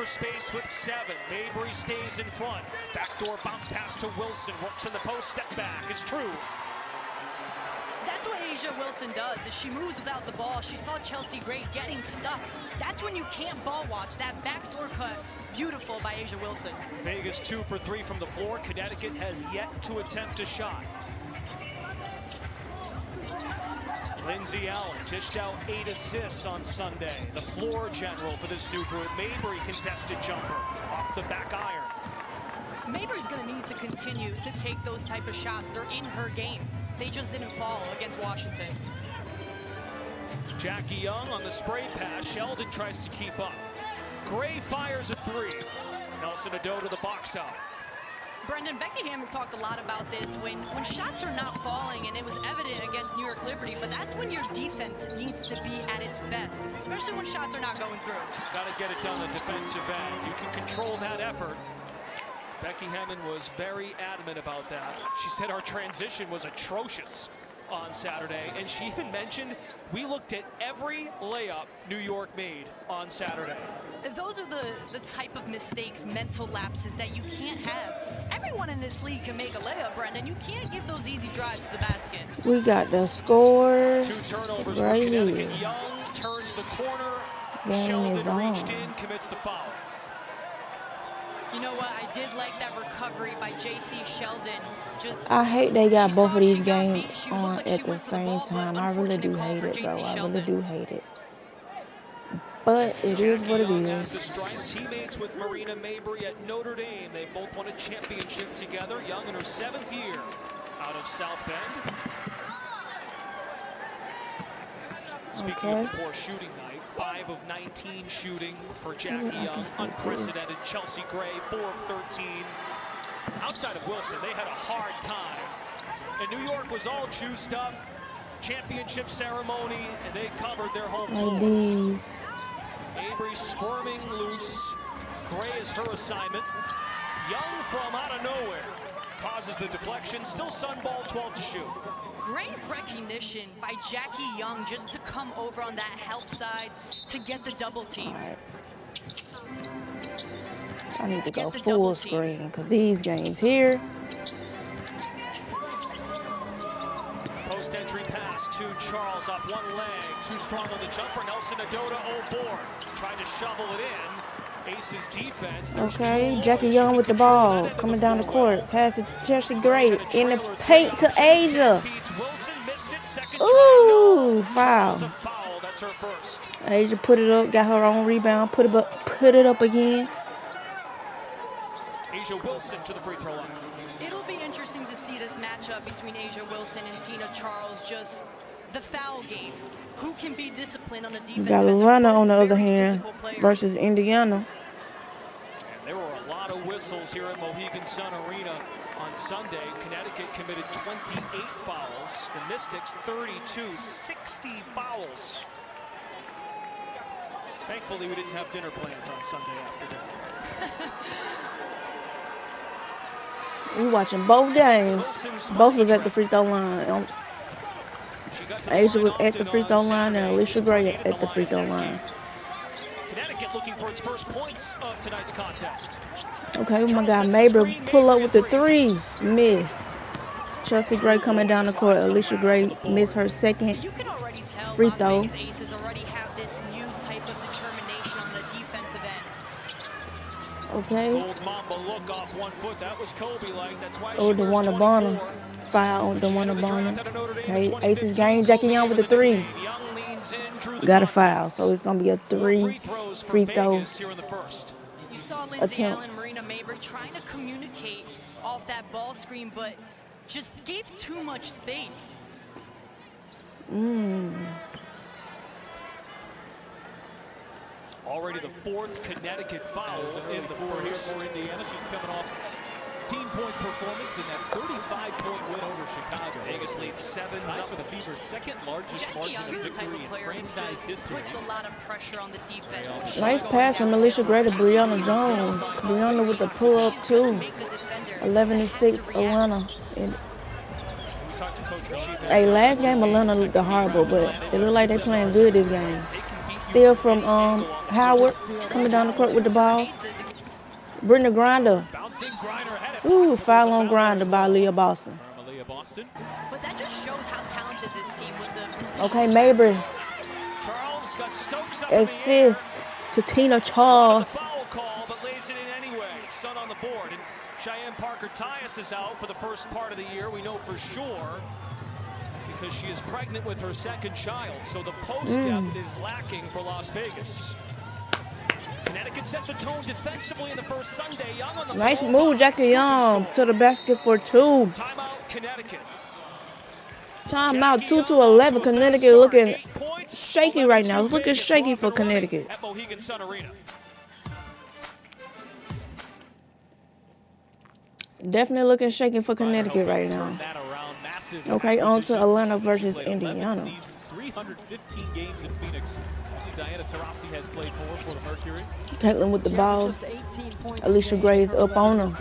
space with 7. Mabry stays in front. Backdoor bounce pass to Wilson. Works in the post, step back. It's true. That's what A'ja Wilson does, is she moves without the ball. She saw Chelsea Gray getting stuck. That's when you can't ball watch. That backdoor cut, beautiful by A'ja Wilson. Vegas 2 for 3 from the floor. Connecticut has yet to attempt a shot. Lindsay Allen dished out 8 assists on Sunday. The floor general for this new group. Mabry contested jumper off the back iron. Mabry's going to need to continue to take those type of shots. They're in her game. They just didn't fall against Washington. Jackie Young on the spray pass. Sheldon tries to keep up. Gray fires a 3. Nelson Ado to the box out. Brendan, Becky Hammond talked a lot about this when shots are not falling, and it was evident against New York Liberty, but that's when your defense needs to be at its best, especially when shots are not going through. Got to get it done on the defensive end. You can control that effort. Becky Hammond was very adamant about that. She said our transition was atrocious on Saturday, and she even mentioned we looked at every layup New York made on Saturday. Those are the type of mistakes, mental lapses that you can't have. Everyone in this league can make a layup, Brendan. You can't give those easy drives to the basket. We got the scores 2 turnovers right for here. Connecticut. Young turns the corner. Game Sheldon is on. reached in, commits the foul. You know what? I did like that recovery by J.C. Sheldon. I hate they got both of these games on at the same time. I really do hate it, bro. I really do hate it. But it is what it is. The Stripes teammates with Marina Mabry at Notre Dame. They both won a championship together. Young in her 7th year out of South Bend. Speaking of poor shooting night, 5 of 19 shooting for Jackie Young. Unprecedented. Chelsea Gray, 4 of 13. Outside of Wilson, they had a hard time. And New York was all juiced up. Championship ceremony, and they covered their home floor. Like these. Mabry squirming loose. Gray is her assignment. Young from out of nowhere causes the deflection. Still Sunball, 12 to shoot. Great recognition by Jackie Young just to come over on that help side to get the double team. Right. I need to go full screen because these games here. Post entry pass to Charles off one leg. Too strong on the jumper. Nelson Ado to O'Bourne. Trying to shovel it in. Aces defense. Okay, Jackie Young with the ball. Coming down the court. Pass it to Chelsea Gray. In the paint to A'ja. Ooh, foul. That's her first. A'ja put it up. Got her own rebound. Put it up again. A'ja Wilson to the free throw line. It'll be interesting to see this matchup between A'ja Wilson and Tina Charles. Just the foul game. Who can be disciplined on the defense? Got Lorena on the other hand versus Indiana. And there were a lot of whistles here at Mohegan Sun Arena on Sunday. Connecticut committed 28 fouls. The Mystics 32, 60 fouls. Thankfully, we didn't have dinner plans on Sunday afternoon. We watching both games. Both was at the free throw line. A'ja was at the free throw line and Alicia Gray at the free throw line. Connecticut looking for its first points of tonight's contest. Okay, oh my God, Mabry pull up with the 3, miss. Chelsea Gray coming down the court. Alicia Gray missed her second free throw. Aces already have this new type of determination on the defensive end. Okay. Gold Mamba look off 1 foot. That was Kobe-like. That's why Oh, the one to Bonham. Foul on the one to Bonham. Okay, Aces game. Jackie Young with the 3. Got a foul, so it's gonna be a 3 free throw You saw Lindsay Allen, Marina Mabry trying to communicate off that ball screen, but just gave too much space. Already the 4th Connecticut foul in the fourth here for Indiana. She's coming off team-point performance in that 35-point win over Chicago. Vegas leads 7-0 for the Fever's second-largest margin of victory in franchise history. Puts a lot of pressure on the defense. Nice pass from Alicia Gray to Brianna Jones. Brianna with the pull-up too. 11-6 Atlanta. Hey, last game Atlanta looked horrible, but it looked like they playing good this game. Steal from Howard, coming down the court with the ball. Brittany Grinder. Ooh, foul on Grinder by Leah Boston. But that just shows how talented this team with the position. Okay, Mabry. Assist to Tina Charles. Foul call, but lays it in anyway. Sun on the board. And Cheyenne Parker-Tyus is out for the first part of the year. We know for sure because she is pregnant with her second child. So the post depth is lacking for Las Vegas. Connecticut set the tone defensively in the first Sunday. Young on the Nice ball. move, Jackie Young to the basket for 2. Timeout, Connecticut. Timeout 2-11. Connecticut looking shaky right now. It's looking shaky for Connecticut. At Mohegan Sun Arena. Definitely looking shaky for Connecticut right now. Okay, on to Atlanta versus Indiana. 315 games in Phoenix. Diana Taurasi has played more for the Mercury. Caitlin with the ball. Alicia Gray is up on her.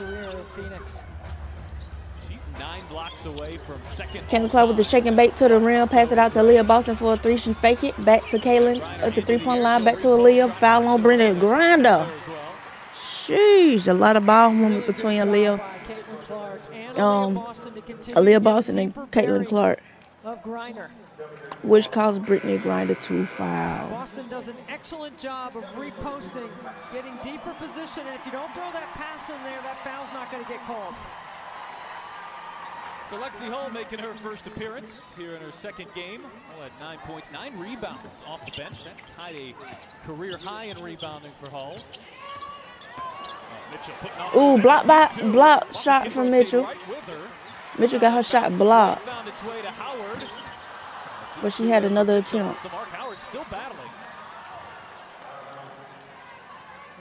She's 9 blocks away from second. Caitlin Clark with the shake and bake to the rim. Pass it out to Leah Boston for a 3. She fake it. Back to Caitlin at the 3-point line. Back to Aaliyah. Foul on Brittany Grinder. Sheesh, a lot of ball movement between Aaliyah Boston and Caitlin Clark, which caused Brittany Grinder to foul. Boston does an excellent job of reposting, getting deeper position, and if you don't throw that pass in there, that foul's not going to get called. So Lexi Hull making her first appearance here in her second game. Hull had 9 points, 9 rebounds off the bench. That tied a career high in rebounding for Hull. Ooh, block shot from Mitchell. Mitchell got her shot blocked, but she had another attempt. Still battling.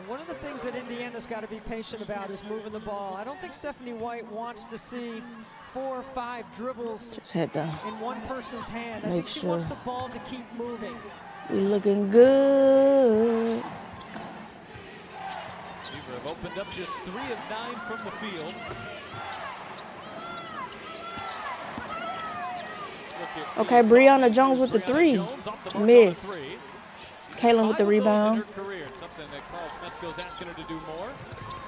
One of the things that Indiana's got to be patient about is moving the ball. I don't think Stephanie White wants to see 4 or 5 dribbles Just had to in one person's hand. I make think she sure wants the ball to keep moving. we looking good. Weaver have opened up just 3 of 9 from the field. Okay, Brianna Jones with the 3. Miss. Kaylin with the rebound. Something that Carl Smeskill's asking her to do more.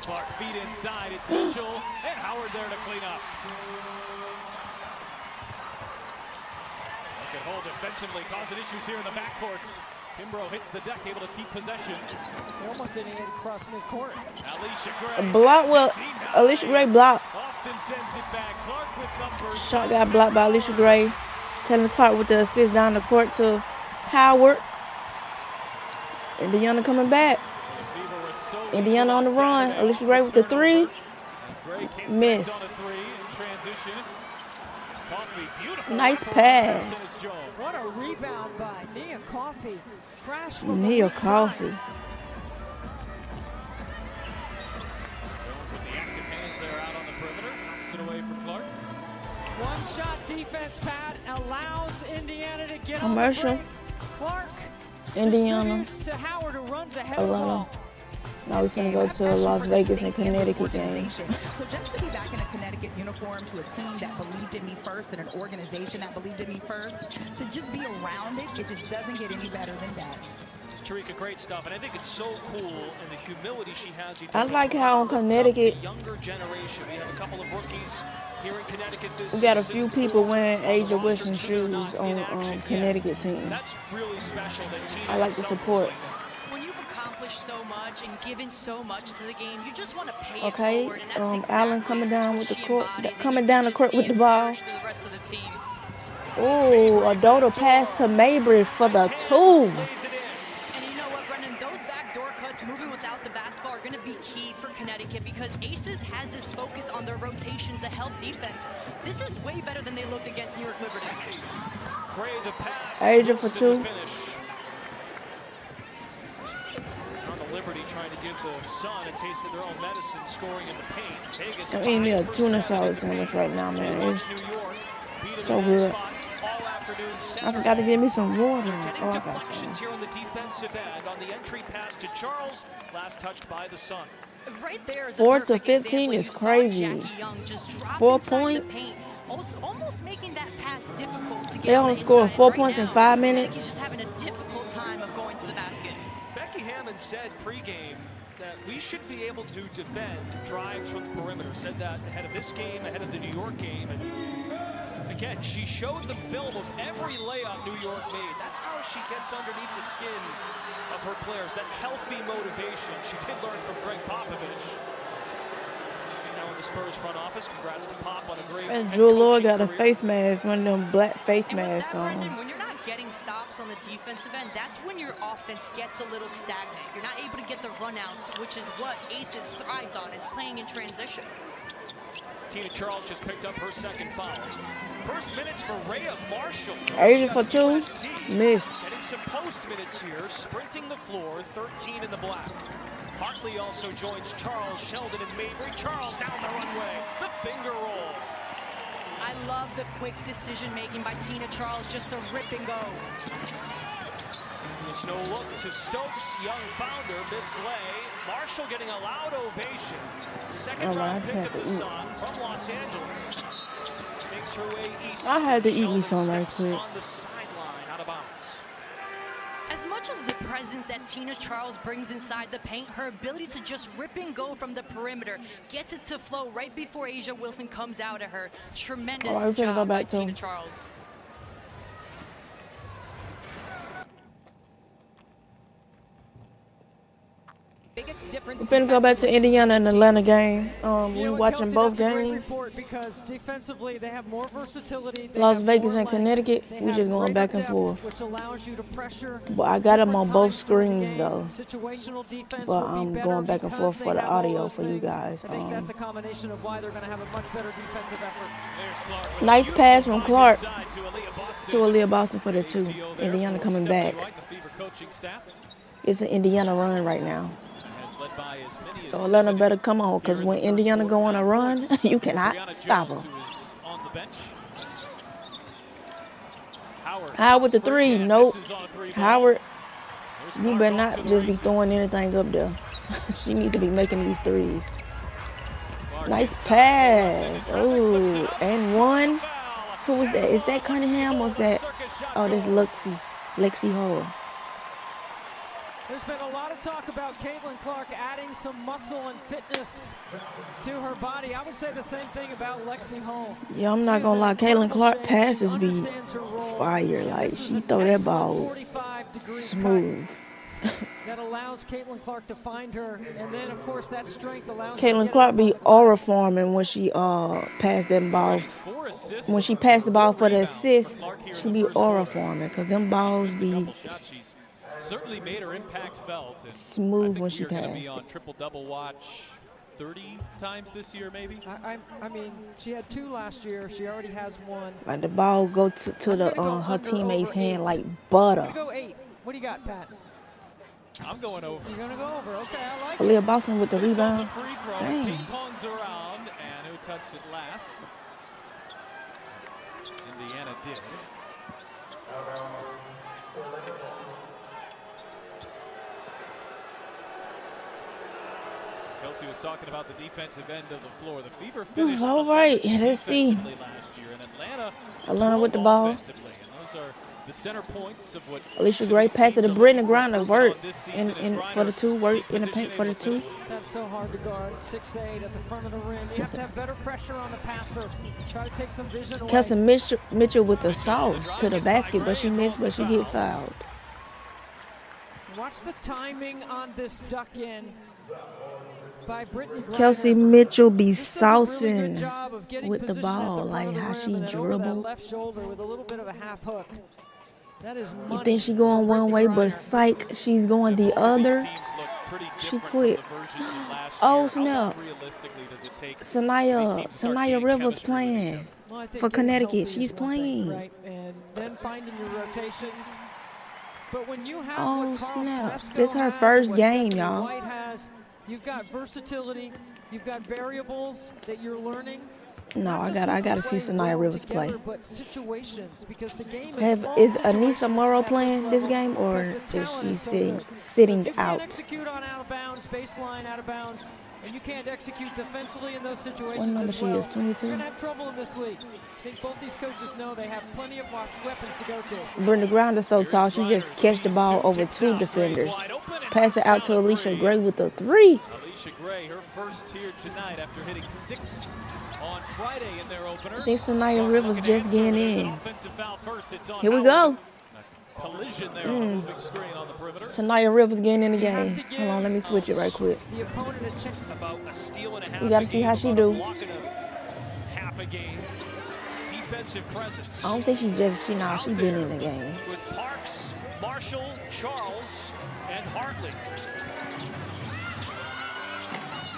Clark feet inside. It's Mitchell and Howard there to clean up. They can hold defensively, causing issues here in the backcourts. Kimbrough hits the deck, able to keep possession. They almost didn't get across midcourt. Alicia Gray. Block, well, Alicia Gray blocked. Austin sends it back. Clark with numbers. Shot got blocked by Alicia Gray. Kaylin Clark with the assist down the court to Howard. Indiana coming back. Indiana on the run. Alicia Gray with the 3. Miss. Nice pass. What a rebound by Nia Coffey. Crash from Nia Coffey. Jones with the active hands there out on the perimeter. Knocks it away from Clark. One-shot defense, Pat, allows Indiana to get Commercial. on the break. Clark Indiana. to Howard, who runs ahead of the Atlanta. ball. Now we're gonna go to Las Vegas and Connecticut game. So just to be back in a Connecticut uniform, to a team that believed in me first and an organization that believed in me first, to just be around it, it just doesn't get any better than that. Tarika, great stuff, and I think it's so cool and the humility she has. I like how in Connecticut, the younger generation. We have a couple of rookies here in Connecticut this we got a season. few people wearing Asia On the Wilson roster, two shoes not in on action Connecticut yet. team. That's really special. That team I like is the so support. When you've accomplished so much and given so much to the game, you just want to pay Okay, it forward. And that's exactly Allen coming down what with the she court, embodies, coming and down you the court just with see the it ball. flourish to the rest of the team. Oh, a Dota pass to Mabry for the 2. And you know what, Brendan? Those backdoor cuts, moving without the basketball, are going to be key for Connecticut because Aces has this focus on their rotations to help defense. This is way better than they looked against New York Liberty. Gray the pass. Asia for Wilson 2. the finish. On the Liberty trying to give the Sun a taste of their own medicine, scoring in the paint. Vegas I'm eating me a 5% tuna salad sandwich right now, man. It's New York beat so them in good. spots all afternoon I Saturday. forgot to get me some water. Getting Oh, I got deflections some. here on the defensive end on the entry pass to Charles, last touched by the Sun. Right there is 4 a to perfect 15 example. is You saw crazy. Jackie Young just drop 4 inside the points? paint, almost making that pass difficult to get. They on only the scored inside. 4 Right points in now, 5 He's minutes. just having a difficult time of going to the basket. Becky Hammond said pregame that we should be able to defend drives from the perimeter. Said that ahead of this game, ahead of the New York game. And again, she showed them film of every layup New York made. That's how she gets underneath the skin of her players. That healthy motivation she did learn from Greg Popovich. Now in the Spurs front office, congrats to Pop on a great And head Drew Lloyd coaching got a career. face mask, one of them black face And with that, masks Brendan, on. when you're not getting stops on the defensive end, that's when your offense gets a little stagnant. You're not able to get the runouts, which is what Aces thrives on, is playing in transition. Tina Charles just picked up her second foul. First minutes for Rhea Marshall. Asia for 2, miss. Getting some post minutes here, sprinting the floor, 13 in the black. Hartley also joins Charles, Sheldon, and Mabry. Charles down the runway, the finger roll. I love the quick decision making by Tina Charles, just a rip and go. There's no look to Stokes, young founder, mislay. Marshall getting a loud ovation. Second round pick of the Sun from Los Angeles. Makes her way east. I had to eat me Sheldon some right steps quick. on the sideline, out of bounds. As much as the presence that Tina Charles brings inside the paint, her ability to just rip and go from the perimeter, gets it to flow right before Asia Wilson comes out at her. Tremendous All right, we're finna go job by back to Tina him. Charles. Biggest difference. We're finna go back to Indiana and Atlanta game. We watching Kelsey, both that's a great games. report because defensively they have more versatility. They Las have Vegas more and length, Connecticut, they we have just going greater back and depth, forth. which allows you to pressure. But I got them different on both times during the screens game. though. Situational defense But will be I'm better going back and because forth they for the have all audio those for you things. guys. I think that's a combination of why they're going to have a much better defensive effort. There's Clark. Nice pass from Clark Inside to Aaliyah Boston. to Aaliyah Boston for the 2. ATO there Indiana for coming Stephanie back. White, the Fever coaching staff It's an Indiana run right now. has led by as many So as Atlanta 70 better come on, because here in when the first Indiana go on a quarter. run, you Brianna cannot stop Jones, them. who is on the bench. Howard, Howard with the 3. and Nope. misses on a 3 ball. Howard, There's you Clark better off to not the just be races. throwing anything up there. She need to be making these 3s. Clark Nice inside, pass. flips Oh, it up. and 1. Foul. Who was that? Is that Cunningham or is that? Oh, that's Lexi Hall. There's been a lot of talk about Caitlin Clark adding some muscle and fitness to her body. I would say the same thing about Lexi Hall. Yeah, I'm not gonna lie. Caitlin Clark passes be fire. Like, she throw that ball smooth. That allows Caitlin Clark to find her, and then of course that strength allows. Caitlin Clark be aura forming when she passed them balls. 4 assists, When she passed the ball for the 4 assist, Clark here in she the be first aura quarter. forming, because them balls be Couple shots, she's certainly made her impact felt. And smooth I think when she we are gonna passed be on it. triple-double watch 30 times this year, maybe. I mean, she had 2 last year. She already has 1. Like, the ball go to the her teammate's hand like butter. Go 8. What do you got, Pat? I'm going over. You're gonna go over. Okay, I like it. Aaliyah Boston with the This is the rebound. free throw. Dang. Ping-pongs around, and who touched it last? Indiana did. Kelsey was talking about the defensive end of the floor. The Fever finished All right, 11th let's see. defensively last year, and Atlanta With the 12th ball. offensively. And those are the center points of what Alicia should Gray be pass it seen to to Brittany look for Grinder. improvement Work on this season in as for the Grinder 2. Work deep in the paint for the position 2. That's so hard to guard. 6'8" at the front of the rim. You have to have better pressure on the passer. Try to take some vision away. Kelsey Mitchell with the sauce to the basket, but she missed, but she get fouled. Watch the timing on this duck in by Brittany Griner. Kelsey Mitchell be Just does a really good saucing job of getting with the position at ball, front like of the how rim she and then over that dribble. left shoulder with a little bit of a half hook. That is You money think she for going one Brittany way, but Griner. psych, she's going the Both of these other. teams look pretty She different from quit. the versions of last Oh, year. How snap. long realistically does it take these Sanaya teams to start getting Rivers chemistry with each playing other? Well, I think for getting Connecticut. healthy is She's one thing, playing. right? And then finding your rotations. But when you have Oh, what Carl snap. Smesko This her has, first what game, Stephanie y'all. White has, you've got versatility, you've got variables that you're learning, No, I gotta see Sanaya Rivers play. Together, but situations, because the game Is Anissa Morrow playing this game, or is she sitting you can't out? execute on out of bounds, baseline out of bounds, and you can't execute defensively in those situations. What number as she well. is? 22? You're gonna have trouble in this league. I think both these coaches know they have plenty of weapons to go to. Brenda Grinder's so tall, she just catch the ball over 2 defenders. Pass it out to Alicia Gray with a 3. Alicia Gray, her first here tonight after hitting 6 on Friday in their opener. I think Sanaya Rivers just getting in. Offensive foul first. It's on Here we go. A collision there on the moving screen on the perimeter. Sanaya Rivers getting in the game. Hold on, let me switch it right quick. The opponent a chance. About a steal and a half. We gotta see how she do. Half a game. Defensive presence. I don't think she been in the game. With Parks, Marshall, Charles, and Hartley.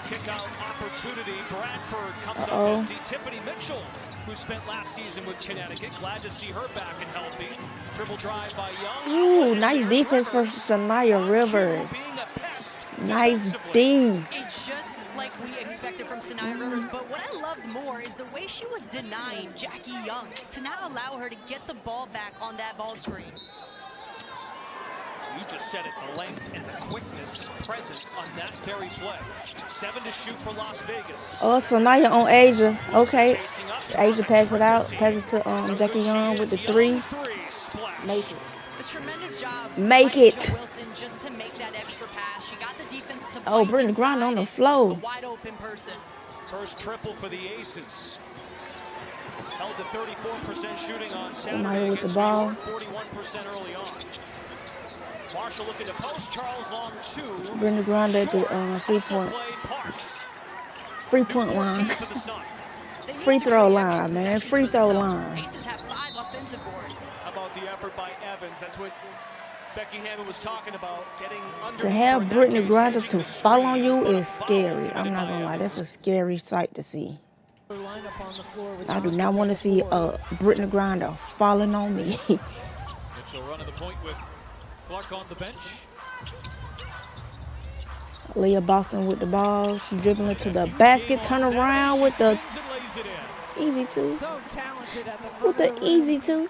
Kick-out opportunity. Bradford comes up empty. Tiffany Mitchell, who spent last season with Connecticut. Glad to see her back and healthy. Dribble drive by Young. Ooh, nice defense for Sanaya Rivers. Being a pest Nice defensively. D. It's just like we expected from Sanaya Rivers, but what I loved more is the way she was denying Jackie Young to not allow her to get the ball back on that ball screen. You just said it, the length and the quickness present on that very play. 7 to shoot for Las Vegas. Oh, Sanaya on Asia. Okay. Asia pass it out. Pass it to Jackie Young with the 3. Make it. A tremendous job. Make by it. Aisha Wilson just to make that extra pass. She got the defense to Oh, fight Brittany Grinder on the inside floor. a wide open person. First triple for the Aces. Held to 34% shooting on Somebody Saturday with the against ball. New York, 41% early on. Marshall looking to post. Charles long 2. Brenda Grinder at the free Also point played Parks. line. 14 for the Sun. They need Free to throw create line, extra man. possessions Free for throw themselves. line. Aces have 5 offensive boards. How about the effort by Evans? That's what Becky Hammond was talking about. Getting under To have Brittany Grinder to fall on you is scary. I'm not gonna lie, that's a scary sight to see. Lineup on the floor with I do not want to see Brittany Grinder falling on me. Mitchell running the point with Clark on the bench. Leah Boston with the ball. She dribbling to the basket. Turn around with the Spins and lays it in. easy 2. so talented at the front With the of the easy 2.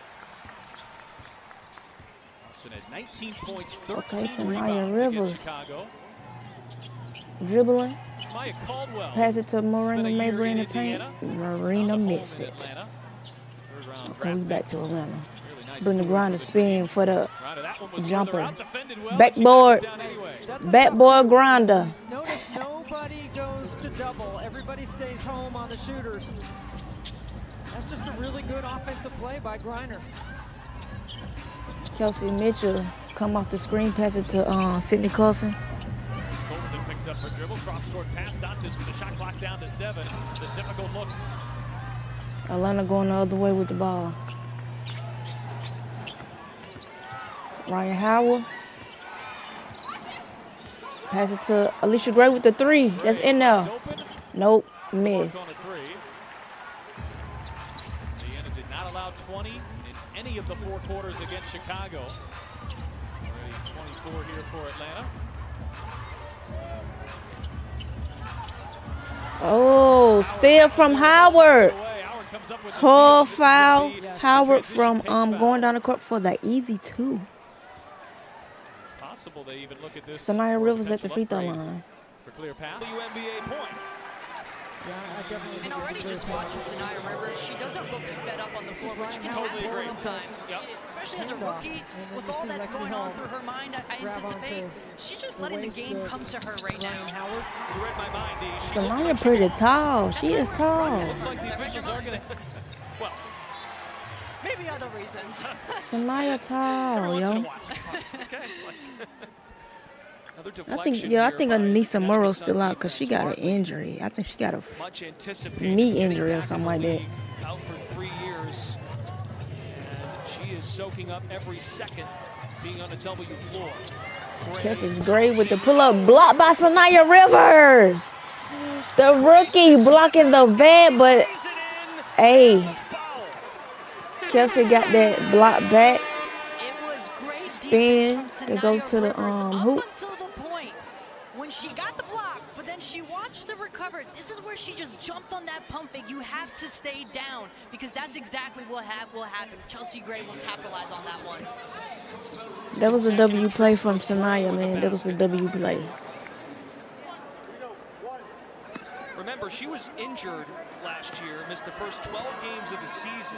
Austin had 19 points, 13 Okay, Sanaya rebounds Rivers. against Chicago. Dribbling. Maya Caldwell. Pass it to Marina Spent a year Mabry in the in paint. Indiana. Marina Home miss in it. Atlanta. Third round Okay, draft we back pick. to Atlanta. Really nice Brittany story Grinder for the spin for the Grinder, that one was jumper. further out, defended well, Backboard. but she got it down anyway. That's a Backboard tough Grinder. Notice nobody goes to double. Everybody stays home on the shooters. That's just a really good offensive play by Griner. Kelsey Mitchell come off the screen, pass it to Sydney Colson. Colson picked up her dribble, cross-court pass, Dantas with the shot clock down to 7. It's a difficult look. Atlanta going the other way with the ball. Ryan Howard. Pass it to Alicia Gray with the 3. That's in there. Open, Nope, on a miss. 3. Indiana did not allow 20 in any of the 4 quarters against Chicago. Already 24 here for Atlanta. Oh, steal from Howard. Howard comes up with the Whole steal. foul. This is a Howard transition from takes foul. going down the court for the easy 2. It's possible they even look at this Sanaya for a Rivers at the free potential throw upgrade line. for clear pass. WNBA point. Yeah, I definitely And think already it's a just great watching Sanaya Rivers, she doesn't look sped up on the floor, which can Totally happen agree. sometimes. Yep. Especially as a Handoff. rookie, And then with you all see that's Lexi going Hall on through her mind, I grab anticipate onto she's just the letting the waist game of come to her right Ryan now. Howard. You read my mind, D. She looks Sanaya like she pretty belongs. tall. She is tall. Looks like the officials are going to. Well, Maybe other reasons. Sanaya every tall, once in a yo. while. It's fine. Okay. Another I deflection think here I think by Anissa Connecticut Morrow's Sun still out because she got an defense. injury. I think she got a Much anticipated. knee getting injury or back in something the like that. league, out for 3 years. And she is soaking up every second being on the W floor. Kelsey's great with the pull-up block by Sanaya Rivers. The rookie blocking the vet, but hey, Kelsey got that block back. It was great Spin defense to from go Sanaya to the Rivers hoop. up until the point when she got the block, but then she you watch the recover, this is where she just jumped on that pump fake. You have to stay down because that's exactly what will happen. Chelsea Gray will capitalize on that one. That was a W play from Sanaya, man. That was a W play. Remember, she was injured last year, missed the first 12 games of the season.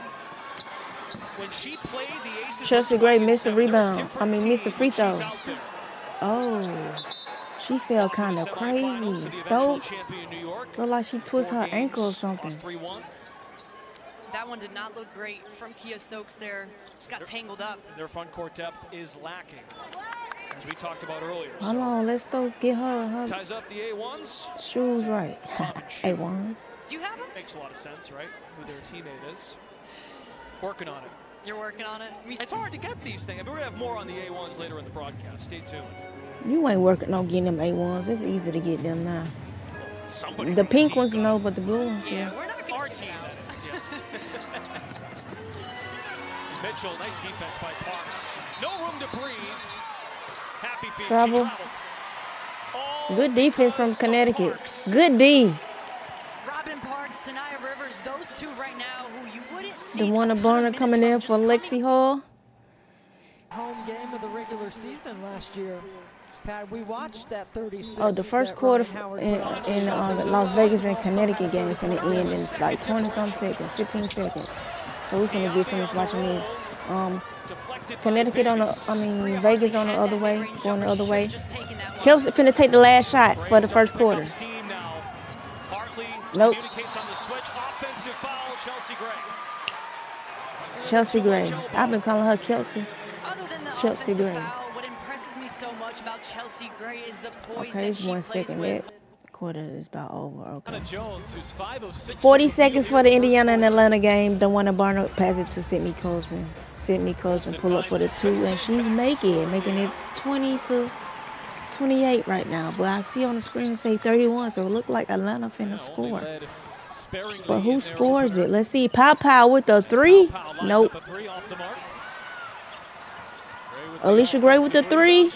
When she played, the Aces Chelsea Gray missed the rebound. Missed the free throw. Oh, she fell kind of crazy. Stokes looked like she twisted her ankle or something. That one did not look great from Kia Stokes there. Just got tangled up. Their front court depth is lacking, as we talked about earlier. Hold on, let Stokes get her Ties up the A1s. shoes right. A1s. Do you have them? Makes a lot of sense, right? Who their teammate is. Working on it. You're working on it? It's hard to get these things. We're going to have more on the A1s later in the broadcast. Stay tuned. You ain't working on getting them A1s. It's easy to get them now. Somebody The pink ones, no, but the blue ones, yeah. We're not Our team, that is, yeah. Mitchell, nice defense by Parks. No room to breathe. Happy feet. Travel. Good defense from Connecticut. Good D. Robin Parks, Tanaya Rivers, those two right now who you wouldn't see. The one of Burner coming in for Lexi Hall. Home game of the regular season last year. Pat, we watced that 36. Oh, the first quarter in the Las Vegas and Connecticut game finna end in like 20-some seconds, 15 seconds. So we finna get finished watching this. Connecticut Vegas on the other way, going the other way. Kelsey finna take the last shot for the first quarter. Nope. Chelsea Gray. I've been calling her Kelsey. Chelsea Gray. What impresses me so much about Chelsea Gray is the poise Okay, it's that she 1 plays second. with. That quarter is about over. Okay. Jones, who's 506 40 seconds for the Indiana and Atlanta game. The one that Barner pass it to Sydney Colson. Sydney Colson pull up for the 2, and she's making it 20-28 right now. But I see on the screen it say 31, so it look like Atlanta finna score. But who scores it? Let's see. Pow with the 3. Nope. Alicia Gray with the 3.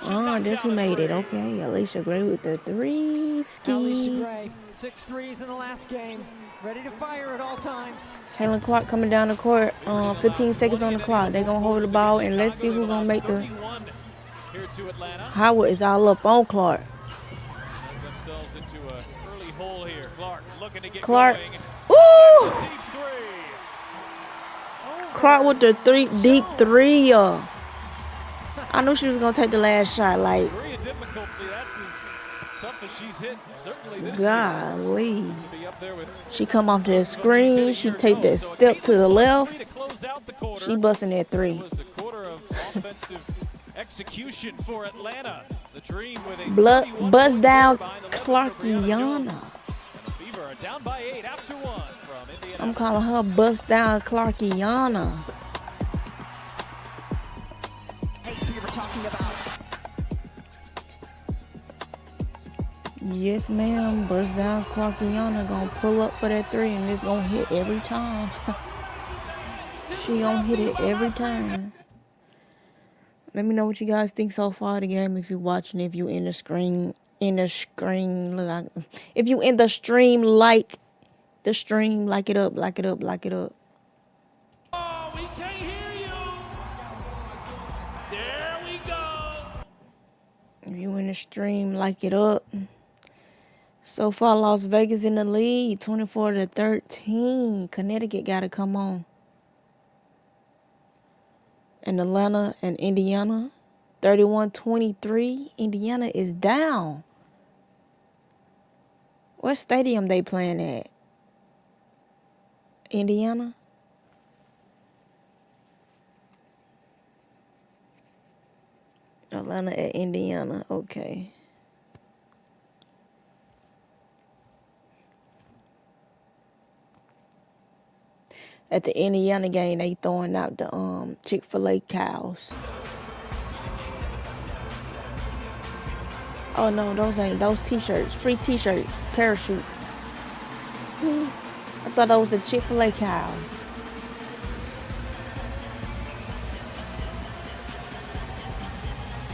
Oh, that's who made it. Okay, Alicia Gray with the 3. Ski. Alicia Gray, 6 threes in the last game. Ready to fire at all times. Taylor Clark coming down the court. 15 seconds on the clock. They're going to hold the ball, and let's see who's going to make the... Howard is all up on Clark. Clark. Ooh! Clark with the deep 3. I knew she was going to take the last shot. Like, golly. She come off that screen. She take that step to the left. She busting that 3. Execution for Atlanta. The Dream with a Bust down Clarkiana. down by 8 after 1 from Indiana. I'm calling her Bust Down Clarkiana. Pace we were talking about. Yes, ma'am. Bust Down Clarkiana gonna pull up for that 3, and it's gonna hit every time. She gonna hit it every time. Let me know what you guys think so far of the game. If you're watching, if you in the screen, look, if you in the stream, like it up. Oh, we can't hear you. There we go. If you in the stream, like it up. So far, Las Vegas in the lead, 24-13. Connecticut got to come on. And Atlanta and Indiana, 31-23. Indiana is down. What stadium they playing at? Indiana? Atlanta at Indiana, okay. At the Indiana game, they throwing out the Chick-fil-A cows. Oh no, those ain't those T-shirts. Free T-shirts, parachute. I thought that was the Chick-fil-A cows.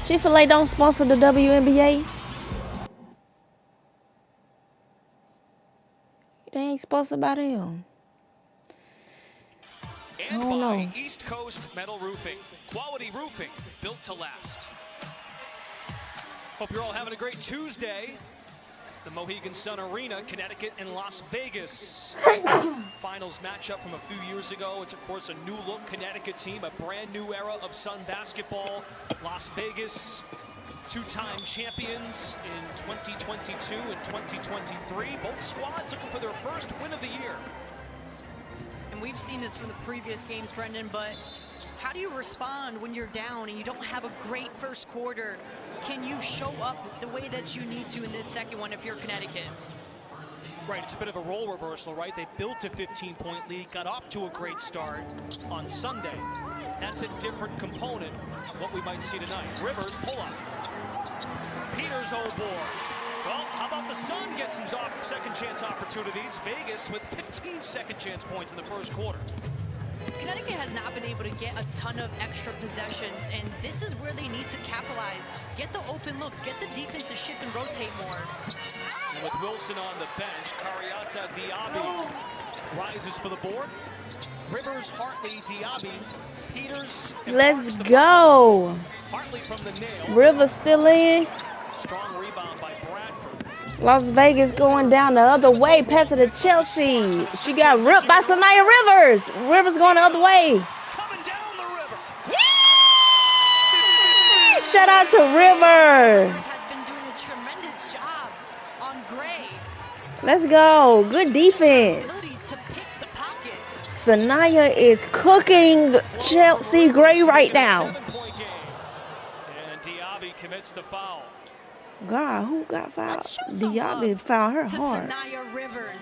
Chick-fil-A don't sponsor the WNBA. They ain't supposed to about him. And Oh, by no. East Coast Metal Roofing. Quality roofing built to last. Hope you're all having a great Tuesday. The Mohegan Sun Arena, Connecticut and Las Vegas. Finals matchup from a few years ago. It's, of course, a new look Connecticut team, a brand new era of Sun basketball. Las Vegas, two-time champions in 2022 and 2023. Both squads looking for their first win of the year. And we've seen this from the previous games, Brendan, but how do you respond when you're down and you don't have a great first quarter? Can you show up the way that you need to in this second one if you're Connecticut? Right, it's a bit of a role reversal, right? They built a 15-point lead, got off to a great start on Sunday. That's a different component, what we might see tonight. Rivers, pull up. Peters, oh boy. Well, how about the Sun get some second chance opportunities? Vegas with 15 second chance points in the first quarter. Connecticut has not been able to get a ton of extra possessions, and this is where they need to capitalize. Get the open looks, get the defense to shift and rotate more. And with Wilson on the bench, Kariata Diaby rises for the board. Rivers, Hartley, Diaby, Peters. Let's go. Hartley from the nail. Rivers still in. Strong rebound by Bradford. Las Vegas going down the other way, pass it to Chelsea. She got ripped by Sanaya Rivers. Rivers going the other way. Coming down the river. Shout out to Rivers. Has been doing a tremendous job on Gray. Let's go. Good defense. Ability to pick the pocket. Sanaya is cooking Chelsea Gray right now. 7-point game. And Diaby commits the foul. God, who got fouled? Let's show some Diaby love fouled her to hard. Sanaya Rivers.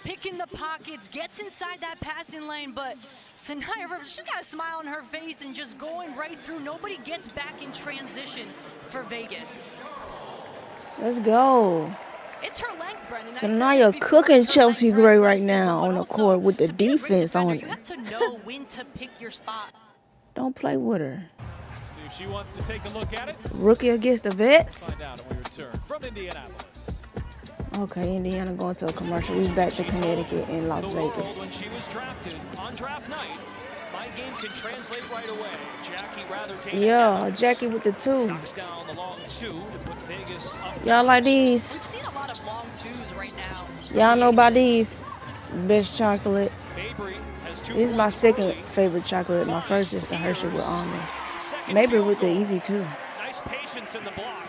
Picking the pockets, gets inside that passing lane, but Sanaya Rivers, she's got a smile on her face and just going right through. Nobody gets back in transition for Vegas. Let's go. It's her length, Brendan. Sanaya cooking Chelsea Gray right now on the court with the To be a great defense defender, on you it. have to know when to pick your spot. Don't play with her. See if she wants to take a look at it. Rookie against the Vets. Find out when we return from Indianapolis. Okay, Indiana going to a commercial. We back to Connecticut and Las The Vegas. world when she was drafted on draft night. My game can translate right away. Jackie rather take Yeah, Jackie with the 2. knocks down the long 2 to put Vegas up. Y'all like these? We've seen a lot of long twos right now. Y'all know about these? Best chocolate. Mabry has 2. This is my second favorite chocolate. My first is the Hershey with almonds. Maybe with the easy too. Nice patience in the block.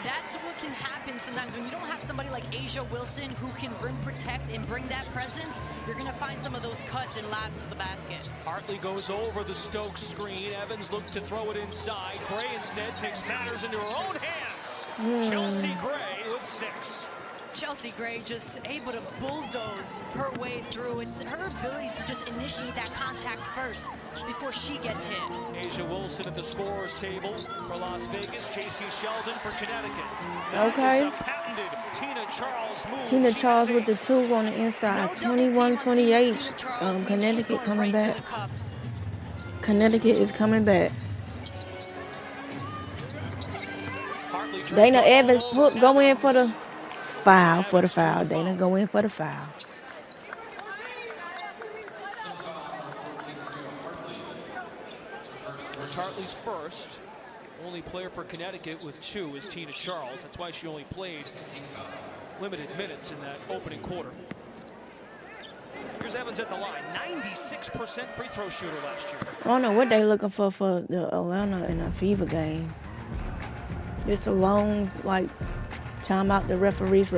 That's what can happen sometimes when you don't have somebody like Asia Wilson who can rim protect and bring that presence. You're going to find some of those cuts and labs to the basket. Hartley goes over the Stokes screen. Evans looked to throw it inside. Gray instead takes matters into her own hands. Chelsea Gray with 6. Chelsea Gray just able to bulldoze her way through. It's her ability to just initiate that contact first before she gets hit. Asia Wilson at the scorer's table for Las Vegas. J.C. Sheldon for Connecticut. Okay. That is a patented Tina Charles move. Tina She Charles is with the 2 on the inside. 21-28. Connecticut coming back. Connecticut is coming back. Hartley Dana Evans go in for the foul. Dana go in for the foul. It's Hartley's first. Only player for Connecticut with 2 is Tina Charles. That's why she only played limited minutes in that opening quarter. Here's Evans at the line. 96% free throw shooter last year. I don't know what they looking for the Atlanta and the Fever game. It's a long, time out the referees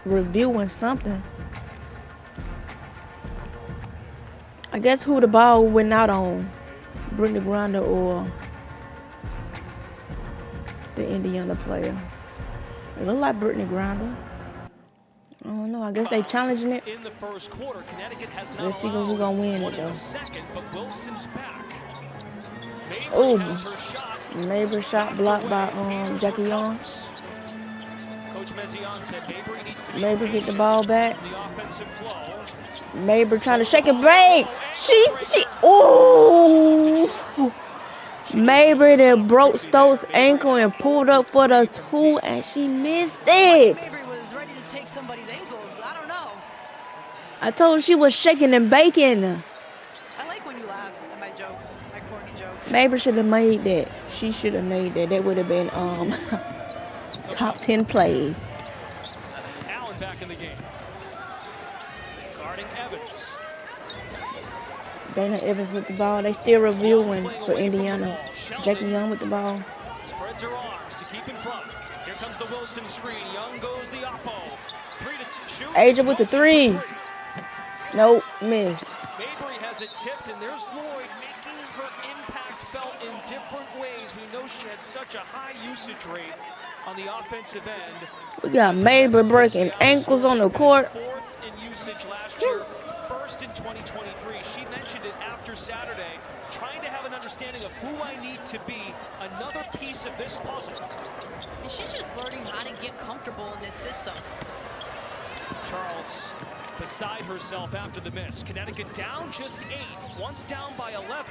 reviewing something. I guess who the ball went out on, Brittany Griner or the Indiana player. It looked like Brittany Griner. I don't know. I guess they challenging it. In the first quarter, Connecticut has not Let's see who's gonna win one it in though. the second, but Wilson's back. Mabry Oh, has her shot. Mabry shot blocked by Jackie Young. Coach Mezion said Mabry needs to be Mabry get the ball back. in the offensive flow. Mabry trying to shake and break. Ooh. Mabry then broke Stokes' ankle and pulled up for the 2, and she missed it. Mabry was ready to take somebody's ankles. I don't know. I told her she was shaking and baking. I like when you laugh at my jokes, my corny jokes. Maybe should have made that. She should have made that. That would have been top 10 plays. Allen back in the game. Guarding Evans. Dana Evans with the ball. They still reviewing for Indiana. Jackie Young with the ball. Spreads her arms to keep in front. Here comes the Wilson screen. Young goes the oppo. 3-2 shoot. Aja with the 3. Nope, miss. Mabry has it tipped, and there's Lloyd making her impact felt in different ways. We know she had such a high usage rate on the offensive end. We got Mabry breaking ankles on the court. Fourth in usage last year, first in 2023. She mentioned it after Saturday, trying to have an understanding of who I need to be, another piece of this puzzle. And she's just learning how to get comfortable in this system. Charles beside herself after the miss. Connecticut down just 8, once down by 11.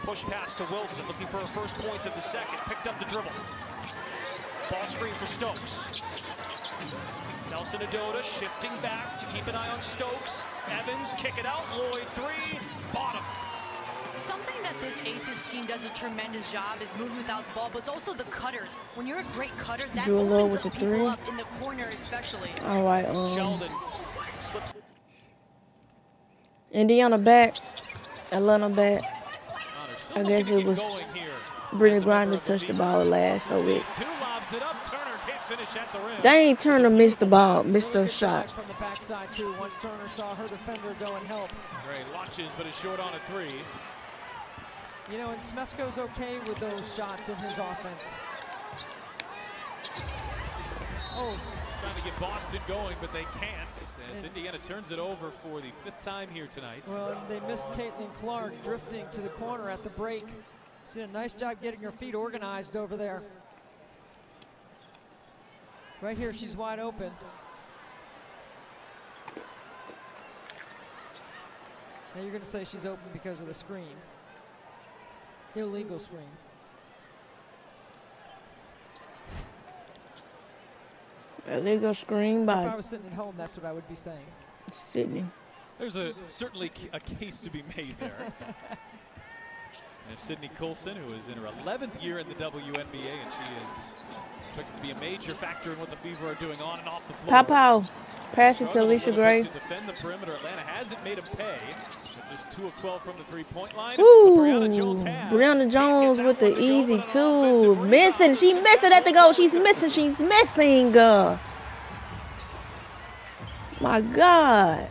Push pass to Wilson, looking for her first points of the second. Picked up the dribble. Ball screen for Stokes. Nelson Adota shifting back to keep an eye on Stokes. Evans, kick it out. Lloyd, 3, bottom. Something that this Aces team does a tremendous job is moving without the ball, but it's also the cutters. When you're a great cutter, that Jewel opens with up the people 3. up in the corner especially. All right, Sheldon slips. Indiana back. Atlanta back. I guess it was Brittany Grinder touched the ball last, so it's. They ain't Turner missed the ball, missed the shot. From the backside too. Once Turner saw her defender go and help. Gray launches, but is short on a 3. You know, and Smesko's okay with those shots in his offense. Oh, Trying to get Boston going, but they can't, as Indiana turns it over for the 5th time here tonight. well, they missed Caitlin Clark drifting to the corner at the break. She did a nice job getting her feet organized over there. Right here, she's wide open. Now you're going to say she's open because of the screen. Illegal screen. Illegal screen If I by was sitting at home, that's what I would be saying. Sydney. There's certainly a case to be made there. And Sydney Coulson, who is in her 11th year in the WNBA, and she is expected to be a major factor in what the Fever are doing on and off the floor. Pow. Pass it to Alicia Gray. To defend the perimeter, Atlanta hasn't made him pay. But just 2 of 12 from the 3-point line. Ooh, Brianna Jones has. Brianna Jones with the easy 2. Missing. She missing at the goal. She's missing. She's missing. My God.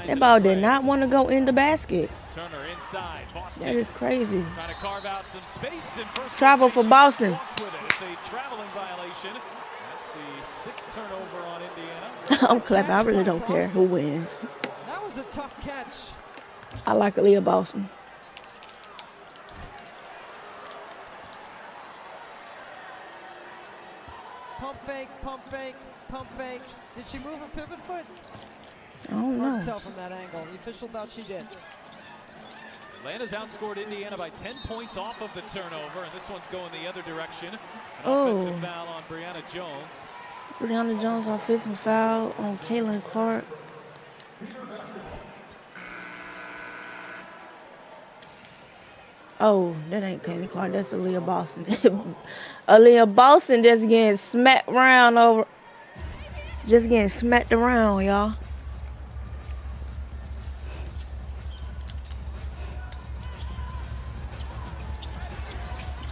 That ball did not want to go in the basket. Turner inside. Boston. That is crazy. Trying to carve out some space in first Travel for Boston. It's a traveling violation. That's the 6th turnover on Indiana. I'm clapping. I really don't care who wins. That was a tough catch. I like Aaliyah Boston. Pump fake, pump fake, pump fake. Did she move her pivot foot? I don't Hard know. to tell from that angle. The official thought she did. Atlanta's outscored Indiana by 10 points off of the turnover, and this one's going the other direction. An offensive foul on Brianna Jones. Brianna Jones offensive foul on Caitlin Clark. Oh, that ain't Caitlin Clark. That's Aaliyah Boston. Aaliyah Boston just getting smacked around over. Just getting smacked around, y'all.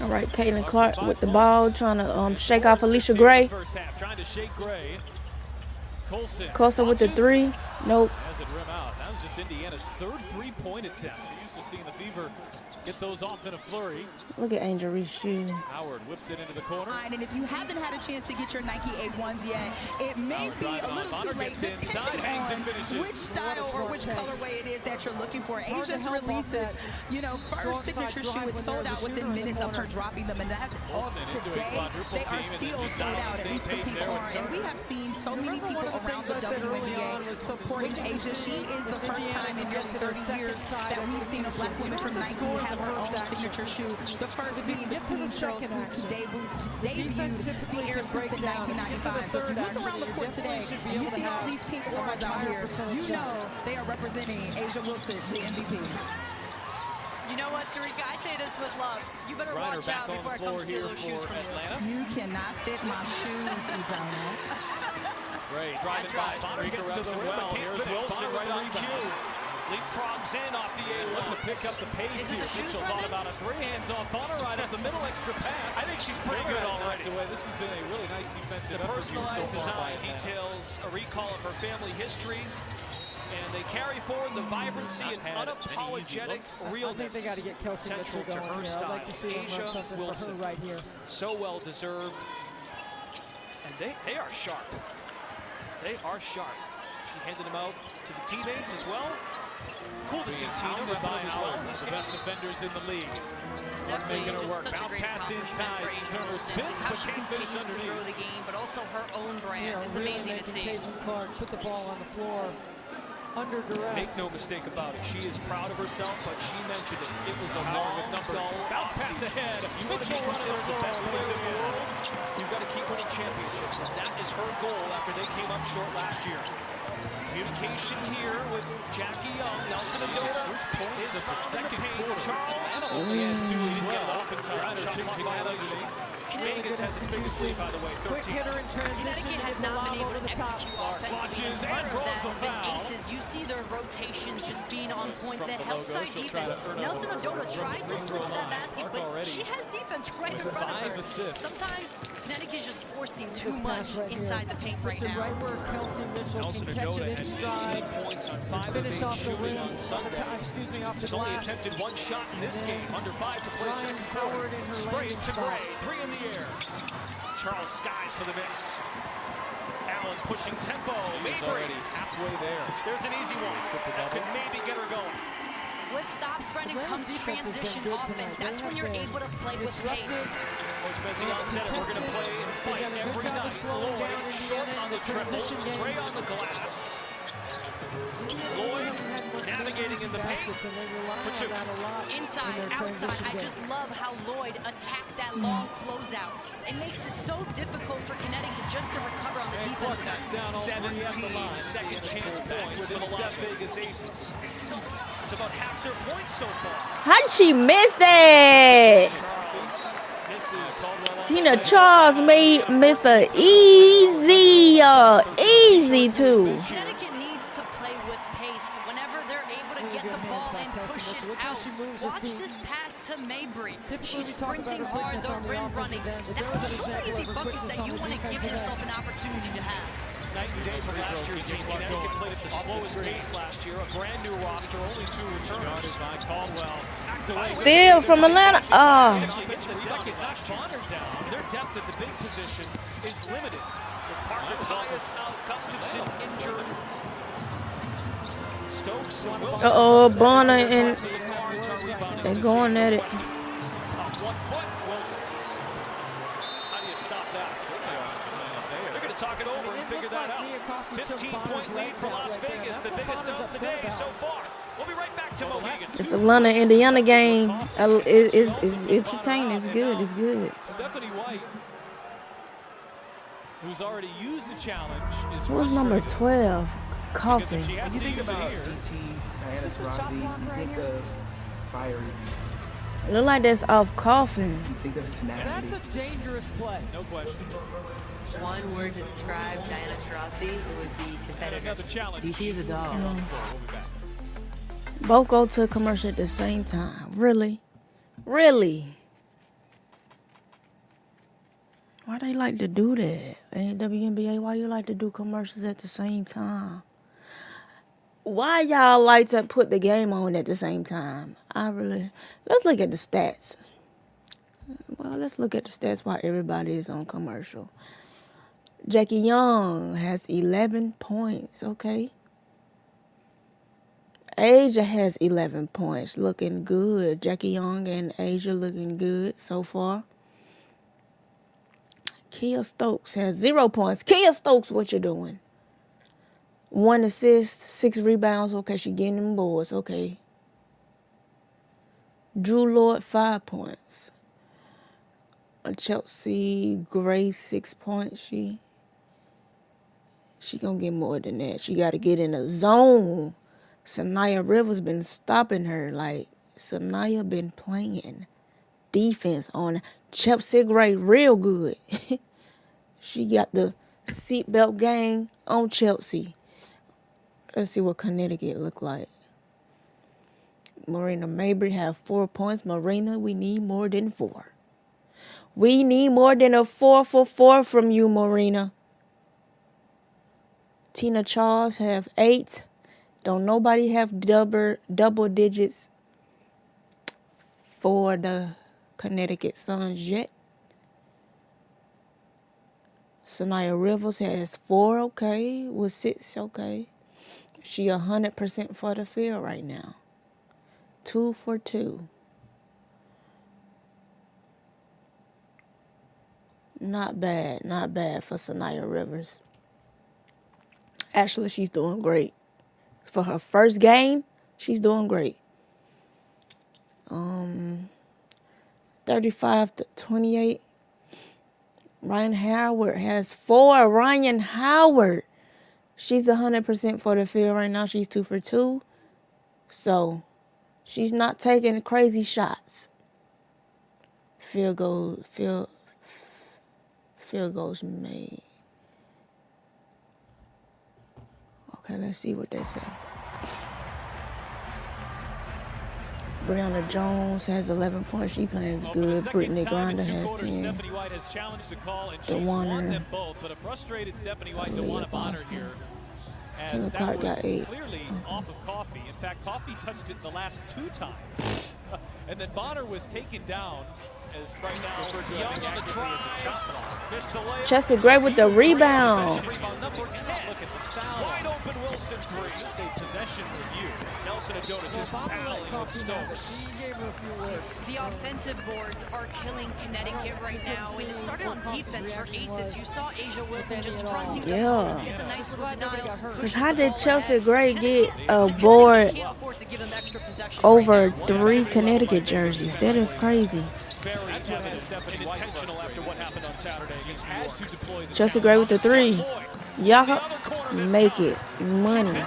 All right, Caitlin Clark with the ball, trying to shake off Alicia Gray. First half, trying to shake Gray. Coulson with the 3. Nope. Has it rim out. That was just Indiana's 3rd 3-point attempt. We're used to seeing the Fever get those off in a flurry. Look at Angel Reese shooting. Howard whips it into the corner. And if you haven't had a chance to get your Nike A1s yet, it may be a little too late depending on which style or which colorway it is that you're looking for. Asia's releases, you know, first signature shoe, it's sold out within minutes of her dropping them. And that's of today, they are still sold out, at least the pink are. And we have seen so many people around the WNBA supporting Asia. She is the first time in nearly 30 years that we've seen a black woman from Nike have her own signature shoe. The first being the Queen Cheryl Swoops, who debuted the air swoops in 1995. So if you look around the court today and you see all these pink auras out here, you know they are representing Asia Wilson, the MVP. You know what, Tarika? I say this with love. You better Reiner watch back out on before I the come floor steal here those shoes for from you. Atlanta. You cannot fit my shoes, Edona. Gray driving by. Bonner gets to the rim, but here's Wilson right on cue. Leapfrogs in off the A-line. Looking to pick up the pace Is it here. the shoes, Mitchell thought Brendan? about a three hands off Bonner right up the middle, extra pass. I think she's pretty good already. Away. This has been a really nice defensive The effort here personalized so far by design Atlanta. details a recall of her family history, and they carry forward the vibrancy and Not had many easy unapologetic looks. I realness think they got to get Kelsey central Mitchell to going her here. style. I'd like to see them Asia run something Wilson, for her right here. so well deserved, and they are sharp. They are sharp. She handed them out to the teammates as well. Cool to see Tina Pounded repping by them as well in Howard, this the game. best defenders in the league. Definitely Making her just work. such a Bounce great pass accomplishment inside. for Asia Turner Wilson. spins, How but she can't finish continues to underneath. grow the game, but also her own brand. Yeah, It's really amazing to making see. Caitlin Clark put the ball on the floor under duress. Make no mistake about it. She is proud of herself, but she mentioned it. It was a Power long, with numbers. dull Bounce pass offseason. ahead. You want to be Mitchell considered the running best the player in the floor. world, you've got to keep winning championships, and that is her goal after they came up short last year. Communication here with Jackie Young. Nelson Adota is of the second second paint. quarter. Charles Atlanta only has two didn't as get well. it off in time. Reiner Shot chipping clock it out violation. Connecticut Vegas has its biggest lead, by the way, Quick 13. hitter in transition Connecticut to has get the not lob been able over to the top. execute offensively. watches And part and of draws that the has been foul. aces. You see their rotations just being on point. From The the help logo, side she'll try defense. to earn a Nelson little Adota tried to slip to that basket, Mark but already she has defense right in with front of 5 her. assists. Sometimes Connecticut's just forcing too This much pass right inside here. the paint right Puts it now. right where Kelsey Mitchell Nelson can catch Adota it in had 18 stride. points on 5 of Finish 8 off the shooting rim, on off the Sunday. top, excuse me, off the She's only glass. attempted one shot in this And game. then Under 5 to play Ryan second Howard quarter. in her Sprayed landing to spot. Gray. 3 in the air. Charles skies for the miss. Allen pushing tempo. She's Mabry. already halfway there. There's an easy one. That could maybe get her going. What stops Brendan Atlanta's comes defense has been transition good offense. tonight. That's They when have you're been able to play with pace. disruptive. Coach Bezzion said it. We're going to play and fight They've done a every good job of night. slowing Lloyd down short Indiana on in the the dribble. transition game. Gray on the glass. Lloyd navigating in the paint. Baskets, and they rely for on two. that a lot in Inside, their outside, transition I game. just love how Lloyd attacked that long closeout. It makes it so difficult for Connecticut just to recover on the Clark defensive knocks end. down all 17 three at the line. second chance points for the Las Vegas Aces. It's about half their points so far. How did she miss that? Charles misses. Tina Charles made Mr. Easy, easy too. Connecticut needs to play with pace. Whenever they're able to Really get good the hands ball by and Kelsey push it Mitchell. Look how out. she moves her Watch feet. this pass to Mabry. Typically, She's we talk about sprinting her hard, quickness the on the rim running. offensive end, but Those there was an are example easy of her buckets quickness that on you the want to give defensive yourself end. an opportunity to have. Night and day from last year's team. Connecticut played at the slowest pace last year. A brand new roster, only 2 returners. By Caldwell. Still from Atlanta. Offensive rebound last year. Bonner down. Their depth at the big position is limited. With Parker Thomas out, Gustafson injured. Stokes and Wilson. Uh-oh, Bonner and The guards are rebounding they're this going game. at it. Off 1 foot, Wilson. How do you stop that? They're going to talk it over and figure that out. 15-point lead for Las Vegas, the biggest of the day so far. We'll be right back to Mohegan. It's Atlanta Indiana game. It's entertaining. It's good. It's good. Stephanie White, who's already used a challenge, is Who's number frustrated 12? because Coughing. if she has When to you think use it about here, DT, Diana Taurasi, you think of fiery, Look like that's off coughing. you think of That's tenacity. a dangerous play. no question. One word to describe Diana Taurasi, it would be And competitive. another challenge. DT is a dog. We'll be back. Both go to a commercial at the same time. Really? Really? Why they like to do that? WNBA, why you like to do commercials at the same time? Why y'all like to put the game on at the same time? Let's look at the stats. Well, let's look at the stats while everybody is on commercial. Jackie Young has 11 points, okay? Asia has 11 points, looking good. Jackie Young and Asia looking good so far. Kia Stokes has 0 points. Kia Stokes, what you doing? 1 assist, 6 rebounds. Okay, she getting them boards. Okay. Drew Lord, 5 points. Chelsea Gray, 6 points. She gonna get more than that. She got to get in a zone. Sanaya Rivers been stopping her. Like, Sanaya been playing defense on Chelsea Gray real good. She got the seatbelt gang on Chelsea. Let's see what Connecticut look like. Marina Mabry have 4 points. Marina, we need more than 4. We need more than a 4 for 4 from you, Marina. Tina Charles have 8. Don't nobody have double digits for the Connecticut Suns yet. Sanaya Rivers has 4, okay, with 6, okay. She 100% for the field right now. 2 for 2. Not bad for Sanaya Rivers. Actually, she's doing great. For her first game, she's doing great. 35-28. Ryan Howard has 4. Ryan Howard. She's 100% for the field right now. She's 2 for 2. So, she's not taking crazy shots. Field goals made. Okay, let's see what they say. Brianna Jones has 11 points. She plays good. Brittany Grinder has 10. Stephanie White has challenged a call, and she's DeWanna, won them both, but a frustrated Stephanie White, Leah DeWanna Bonner Boston. here. As Kendall that Clark was got 8. clearly off of Coffey. In fact, Coffey touched it the last 2 times. And then Bonner was taken down as right now Young on the drive. Missed the layup. Chelsea Gray with the rebound. Rebound number 10. Look at the foul. Wide open Wilson 3. A possession review. Nelson Adona just battling with Stokes. The offensive boards are killing Connecticut right now, and it started on defense for Aces. You saw Asia Wilson just fronting the post. It's a nice little denial. Because how did Chelsea Gray get a board over 3 Connecticut jerseys? That is crazy. Very evident and intentional after what happened on Saturday against New York. Chelsea Gray with the 3. Y'all make it. Money.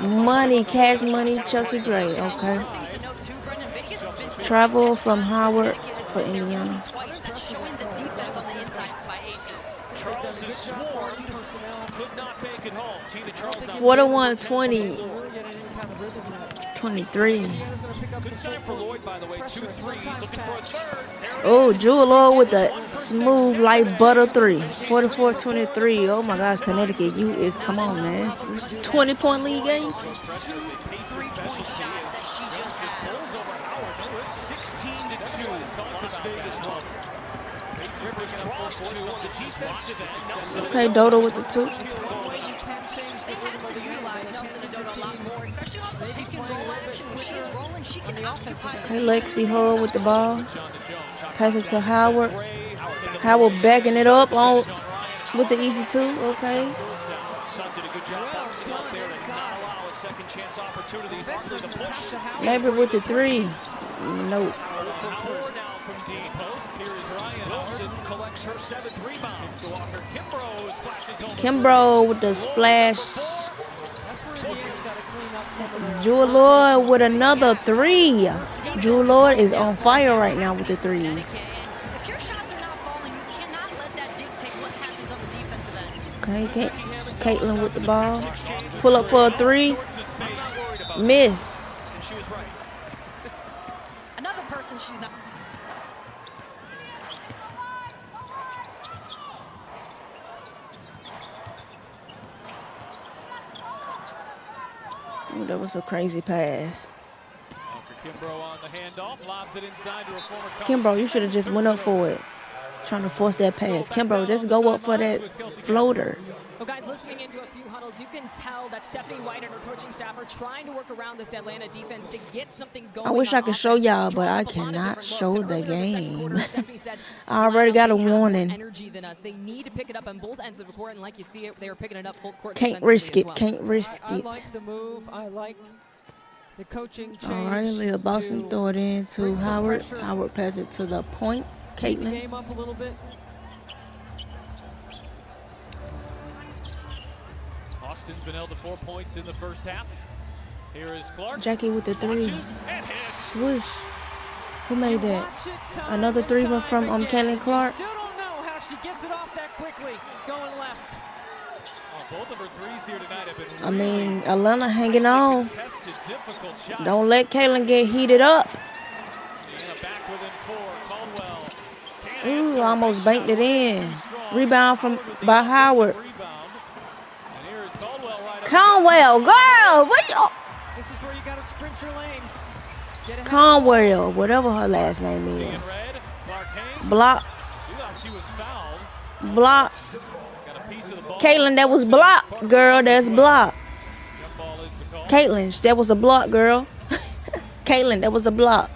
Money, cash money, Chelsea Gray, okay. Travel from Howard for Indiana. 41-20. 23. Oh, Jewel Lord with the smooth light butter 3. 44-23. Oh my gosh, Connecticut, you is, come on, man. 20-point lead game. 16-2. Okay, Dodo with the 2. Okay, Lexi Hull with the ball. Pass it to Howard. Howard backing it up on with the easy 2. Okay. Labor with the 3. Nope. Kimbrough with the splash. Jewel Lord with another 3. Jewel Lord is on fire right now with the 3s. If your shots are not falling, you cannot let that dictate what happens on the defensive end. Okay, Caitlin with the ball. Pull up for a 3. Miss. Another person she's not. Oh, that was a crazy pass. Kimbrough on the handoff, lobs it inside to a former Kimbrough, you should have just went up for it. Trying to force that pass. Kimbrough, just go up for that floater. Well, guys, listening into a few huddles, you can tell that Stephanie White and her coaching staff are trying to work around this Atlanta defense to get something going. I wish I could show y'all, but I cannot show the game. I already got a warning. Energy than us. They need to pick it up on both ends of the court, and like you see it, they were picking it up full court. Can't risk it. Can't risk I it. like the move. I like The coaching change. All right, Leah Boston throw it in to bring some Howard. pressure. Howard pass it to the point. Speed the Caitlin. game up a little bit. Austin's been held to 4 points in the first half. Here is Clark. Jackie with the three. Launches and hits. Swoosh. Who made that? Watch it time Another and three time from again. Caitlin Clark. You still don't know how she gets it off that quickly. Going left. Oh, both of her threes here tonight have been I mean, Atlanta hanging on. contested, difficult shots. Don't let Caitlin get heated up. Indiana back within 4. Caldwell can't Ooh, answer. almost Big banked shot it in. too strong. Rebound from Howard with the by offensive Howard. rebound. And here is Caldwell right up. Conwell, girl, what you? This is where you got to sprint your lane. Get ahead. Conwell, whatever her last name Seeing is. red. Clark Haynes. Block, She thought she was fouled. block. Got a piece of the ball. Caitlin, that was block, girl. That's block. Jump ball is the call. Caitlin, that was a block, girl. Caitlin, that was a block.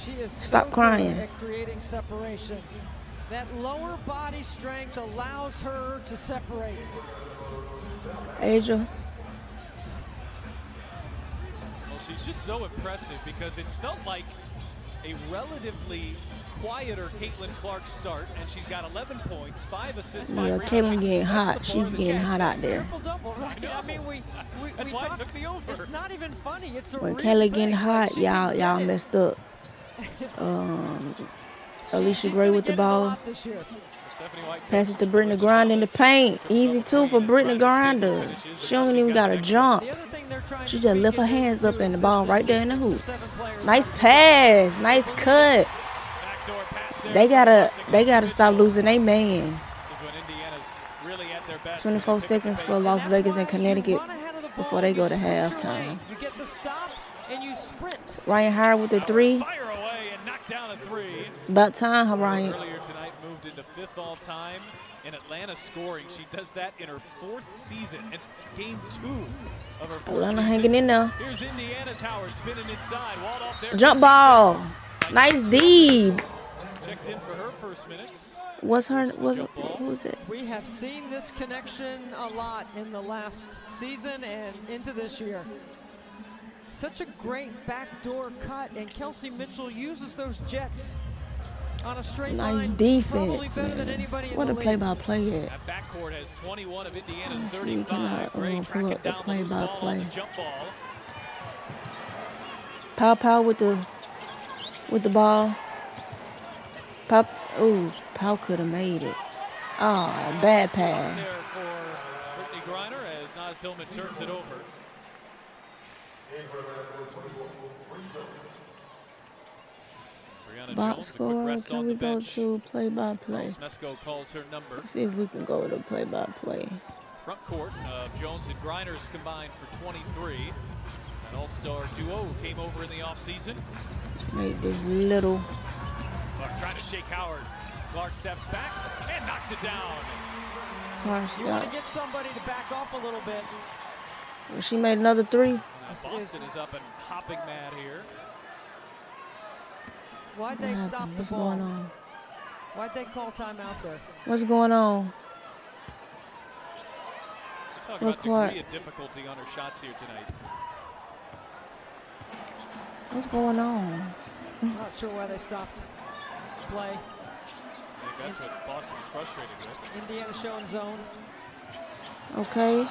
She is Stop so crying. good at creating separation. That lower body strength allows her to separate. Asia, Well, she's just so impressive because it's felt like a relatively quieter Caitlin Clark start, and she's got 11 points, 5 assists, 5 yeah, rebounds. Caitlin getting That's hot. the She's form that getting she hot has. out there. Triple double, right? I mean, we That's why I talk- took the over. It's not even funny. It's a when real Kelly thing. getting Like, hot, she can y'all get it. messed up. Alicia She's Gray gonna with the get it a ball. lot this year. Stephanie White Pass it to Brittany Grinder in the paint. Easy too for Brittany Grinder. She don't even got to jump. The other thing they're trying She to just speak lift her into hands up and the is ball right there in the 6 or hoop. 7 players Nice on the pass, nice cut. backdoor pass there. They gotta stop losing their man. This is when Indiana's really at their best. 24 seconds for Las Vegas and Connecticut before they go to halftime. You get the stop and you sprint. Ryan Howard with the three. Fire away and knock down a 3. About time, Ryan. Earlier tonight moved into 5th all time in Atlanta scoring. She does that in her 4th season and game 2 of her 4th Atlanta season. hanging in there. Here's Indiana's Howard spinning inside. Walled off there. Jump ball. Nice D. Checked in for her first minutes. Who was that? We have seen this connection a lot in the last season and into this year. Such a great backdoor cut, and Kelsey Mitchell uses those jets on a straight Nice line. defense, Probably better than man. anybody in What the a league. play-by-play at. That backcourt has 21 of Indiana's Let's see, 35. can I, Gray pull tracking up the down the loose ball on play-by-play? the jump ball. Pow with the ball. Pow could have made it. Oh, bad There pass. for Brittany Griner as Naz Hillman turns it over. Brianna Box Jones, a quick score. rest Can on we the go bench. to play-by-play? Rose Mesko calls her number. Let's see if we can go to play-by-play. Front court of Jones and Griner's combined for 23. An all-star duo who came over in the offseason. Make this little. Clark trying to shake Howard. Clark steps back and knocks it down. Car You want stop. to get somebody to back off a little bit. She made another three. Now This Boston is- is up and hopping mad here. Why'd What they stop happened? the What's ball? going on? Why'd they call timeout there? What's going on? We're talking Well, about Clark. degree of difficulty on her shots here tonight. What's going on? Not sure why they stopped play. I think that's what Boston was frustrated with. Indiana showing zone. Okay.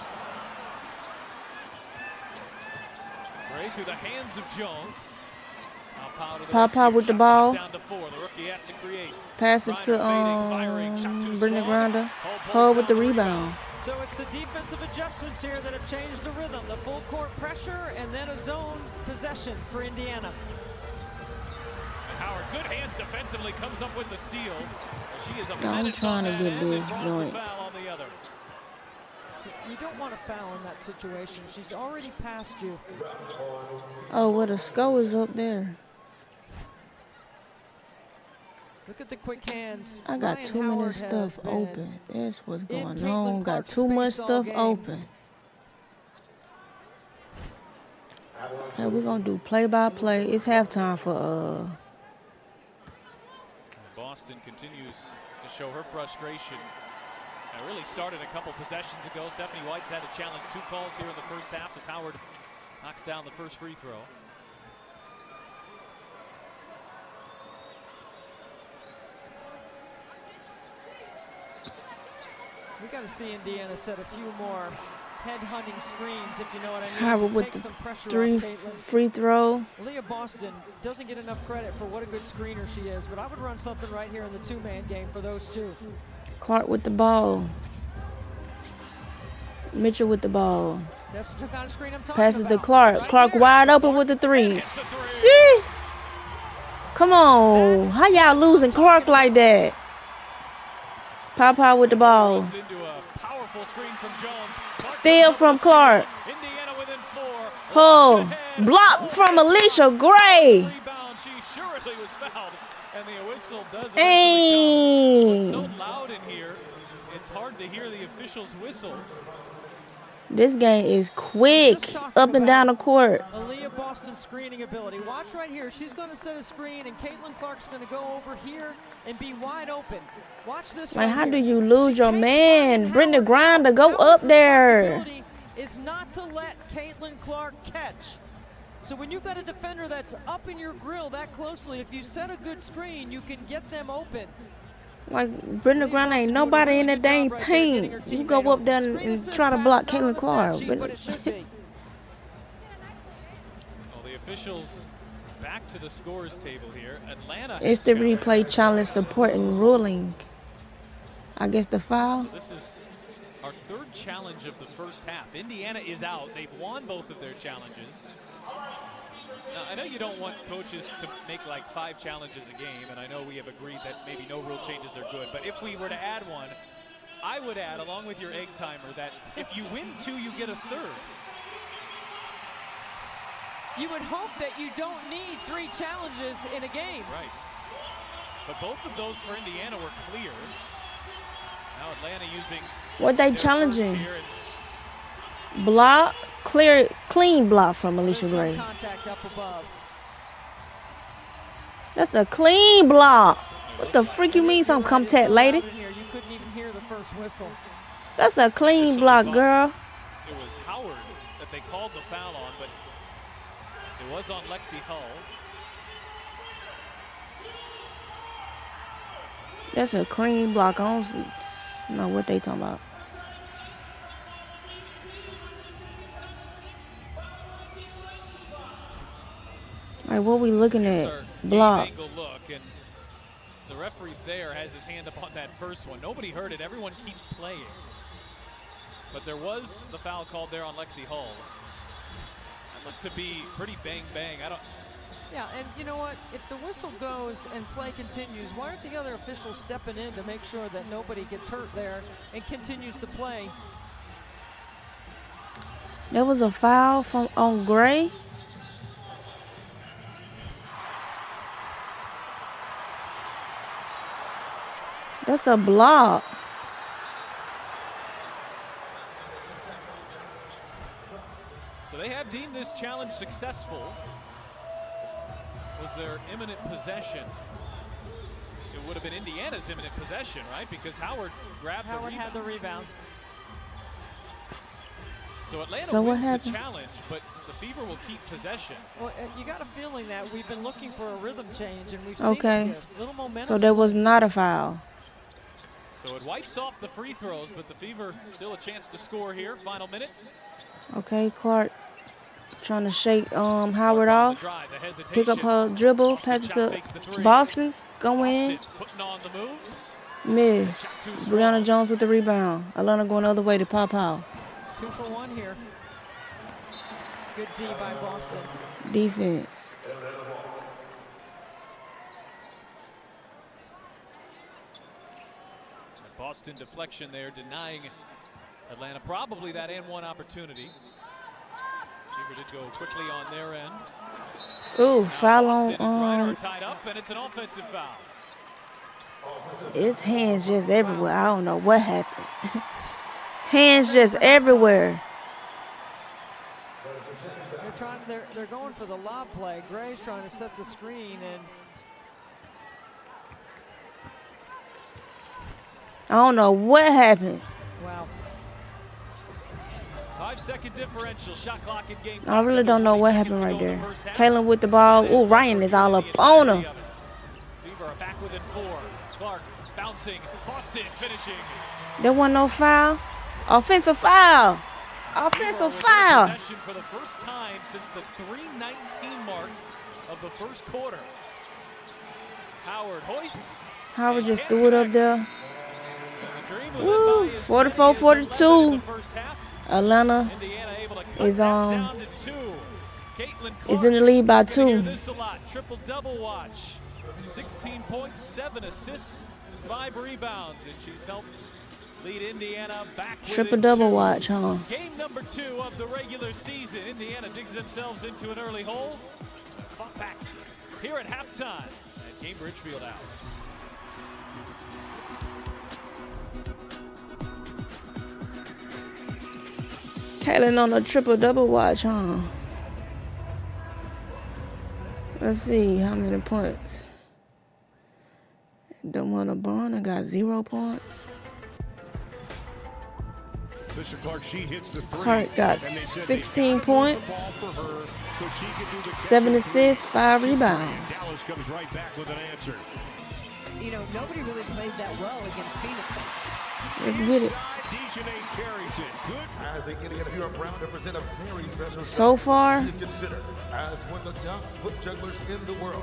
Gray through the hands of Jones. Now Powell to the Pow rescue. with the Shot ball. clock down to 4. The rookie has to create. Pass it to Griner fading, firing. Shot too Brittany strong. Grinder. Hull pulls Hold with the down rebound. So it's the defensive adjustments here that have changed the rhythm. The full court pressure and then a zone possession for Indiana. And Howard, good hands defensively, comes up with the steal. She is a I'm menace trying on to that get end and this draws the joint. foul on the other. You don't want to foul in that situation. She's already passed you. Oh, well, the score is up there. Look at the quick hands. I got Ryan too many Howard has stuff been open. That's what's going Caitlin on. Got Clark's too much space all stuff game. open. Okay, we're gonna do play-by-play. It's halftime for Boston continues to show her frustration. It really started a couple possessions ago. Stephanie White's had to challenge 2 calls here in the first half as Howard Knocks down the first free throw. We got to see Indiana set a few more head-hunting screens, if you know what I mean. Howard with the 3 free throw. Leah Boston doesn't get enough credit for what a good screener she is, but I would run something right here in the two-man game for those two. Clark with the ball. Mitchell with the ball. That's the kind of screen I'm talking Passes about. to Clark. Right Clark there. wide open with the 3. Shit. Come on. How y'all losing Clark like that? Papa with the ball. Into a powerful screen from Jones. Steal from Clark. Indiana within 4. Oh, block from Alicia Gray. Rebound. She surely was fouled, and the whistle does eventually Dang. come. It's so loud in here, it's hard to hear the officials whistle. This game is quick, up and down the court. Aaliyah Boston's screening ability. Watch right here. She's going to set a screen, and Caitlin Clark's going to go over here and be wide open. Watch this. Like, right how here. do you lose She your takes man? Howard. Brenda Grinder, go Howard's up there. responsibility is not to let Caitlin Clark catch. So when you've got a defender that's up in your grill that closely, if you set a good screen, you can get them open. Like, Brenda Grinder ain't nobody in the dang paint. You go up there and try to block Caitlin Clark. But But it should be. Well, the officials back to the scores table here. Atlanta. it's the replay challenge support and ruling. I guess the foul. So this is our 3rd challenge of the first half. Indiana is out. They've won both of their challenges. Now, I know you don't want coaches to make like 5 challenges a game, and I know we have agreed that maybe no rule changes are good, but if we were to add one, I would add, along with your egg timer, that if you win 2, you get a 3rd. You would hope that you don't need 3 challenges in a game. Right. But both of those for Indiana were clear. Now Atlanta using What they their challenging? first here, and Block, clean block from Alicia There's some Gray. contact up above. That's a clean block. What the freak you mean some contact, lady? You couldn't even hear the first whistle. That's a clean block, girl. it was Howard that they called the foul on, but it was on Lexi Hull. That's a clean block. I don't know what they talking about. Like, what we looking at? Our Block. game angle look, and the referee there has his hand up on that first one. Nobody heard it. Everyone keeps playing. But there was the foul called there on Lexi Hull. That looked to be pretty bang-bang. Yeah, and you know what? If the whistle goes and play continues, why aren't the other officials stepping in to make sure that nobody gets hurt there and continues to play? There was a foul on Gray. That's a block. So they have deemed this challenge successful. Was their imminent possession? It would have been Indiana's imminent possession, right? Because Howard grabbed the Howard rebound. had the rebound. So Atlanta So what wins the happened? challenge, but the Fever will keep possession. Well, you got a feeling that we've been looking for a rhythm change, and we've Okay. seen it. A little momentum. So there was not a foul. So it wipes off the free throws, but the Fever still a chance to score here. Final minutes. Okay, Clark trying to shake Howard The off. drive, the hesitation. Pick up her dribble, pass it to Boston. Go in. Boston putting on the moves. Miss. Brianna Jones with the rebound. Atlanta going the other way to Pow. 2 for 1 here. Good D by Boston. Defense. Boston deflection there, denying Atlanta probably that and one opportunity. Fever did go quickly on their end. Ooh, Now foul Boston and Griner on are tied up, and it's an offensive foul. his hands just everywhere. I don't know what happened. Hands just everywhere. They're going for the lob play. Gray's trying to set the screen, and I don't know what happened. wow. 5-second differential. Shot clock in game. I really don't know what happened right there. Kaylin with the ball. Ooh, Ryan is all up on him. Fever back within 4. Clark bouncing. Boston finishing. There wasn't no foul. Offensive foul. Offensive foul. For the first time since the 3:19 mark of the first quarter. Howard hoists. Howard just threw it up there. Woo, 44-42. Atlanta is in the lead by 2. Triple double watch. 16 points, 7 assists, 5 rebounds, and she's helped lead Indiana back. Triple double watch, huh? Game number 2 of the regular season. Indiana digs themselves into an early hole. Fought back here at halftime at Cambridge Fieldhouse. Kaylin on a triple double watch, huh? Let's see how many points. The one LeBron got 0 points. Clark got 16 points, 7 assists, 5 rebounds. Dallas comes right back with an answer. You know, nobody really played that well against Phoenix. Let's get it. As the Indiana Hero Brown represent a very special so far, is considered as one of the top foot jugglers in the world.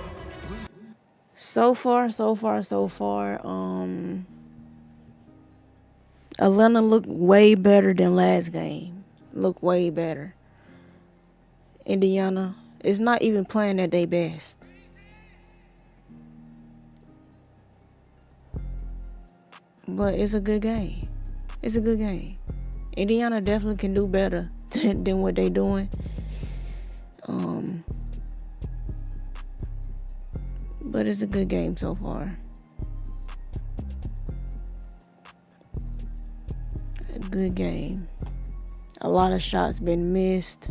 So far. Atlanta looked way better than last game. Looked way better. Indiana is not even playing at their best. But it's a good game. It's a good game. Indiana definitely can do better than what they're doing. But it's a good game so far. A good game. A lot of shots been missed.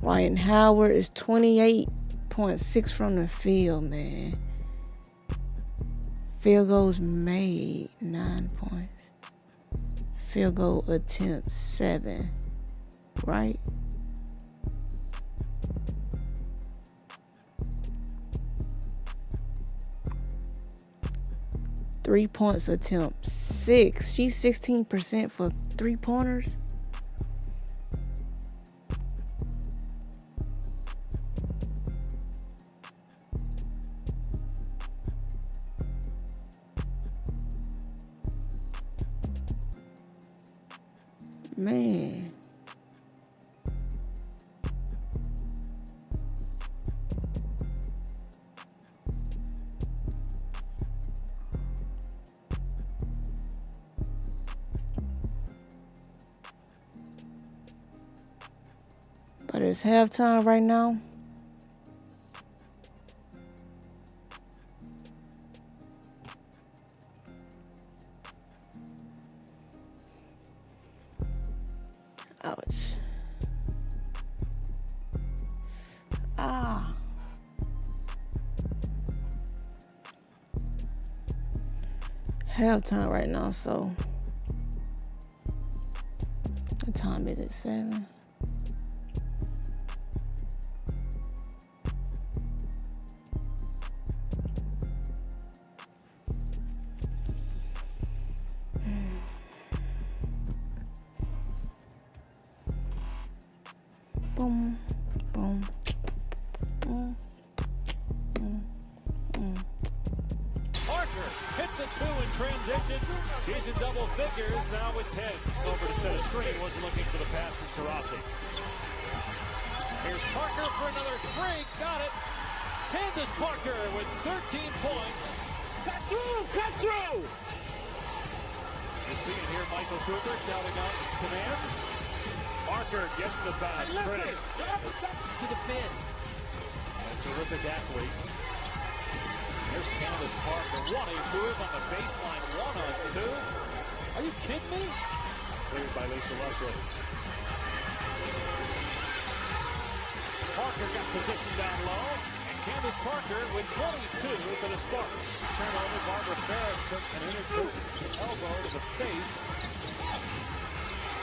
Ryan Howard is 28.6 from the field, man. Field goals made, 9 points. Field goal attempts, 7. Right? Three-points attempt, 6. She's 16% for 3-pointers. Man. But it's halftime right now. Ouch. Ah. Halftime right now, so what time is it? 7? Boom, boom, boom, boom, boom. Parker hits a 2 in transition. He's in double figures now with 10. Over to set a screen, wasn't looking for the pass from Taurasi. Here's Parker for another 3, got it. Candace Parker with 13 points. Cut through, cut through! You see it here, Michael Cooper shouting out commands. Parker gets the bounce, pretty. To the fin. A terrific athlete. There's Candace Parker. What a move on the baseline. 1-on-2. Are you kidding me? Cleared by Lisa Leslie. Parker got position down low. And Candace Parker with 22 for the Sparks. Turnover, Barbara Ferris took an intercoach elbow to the face.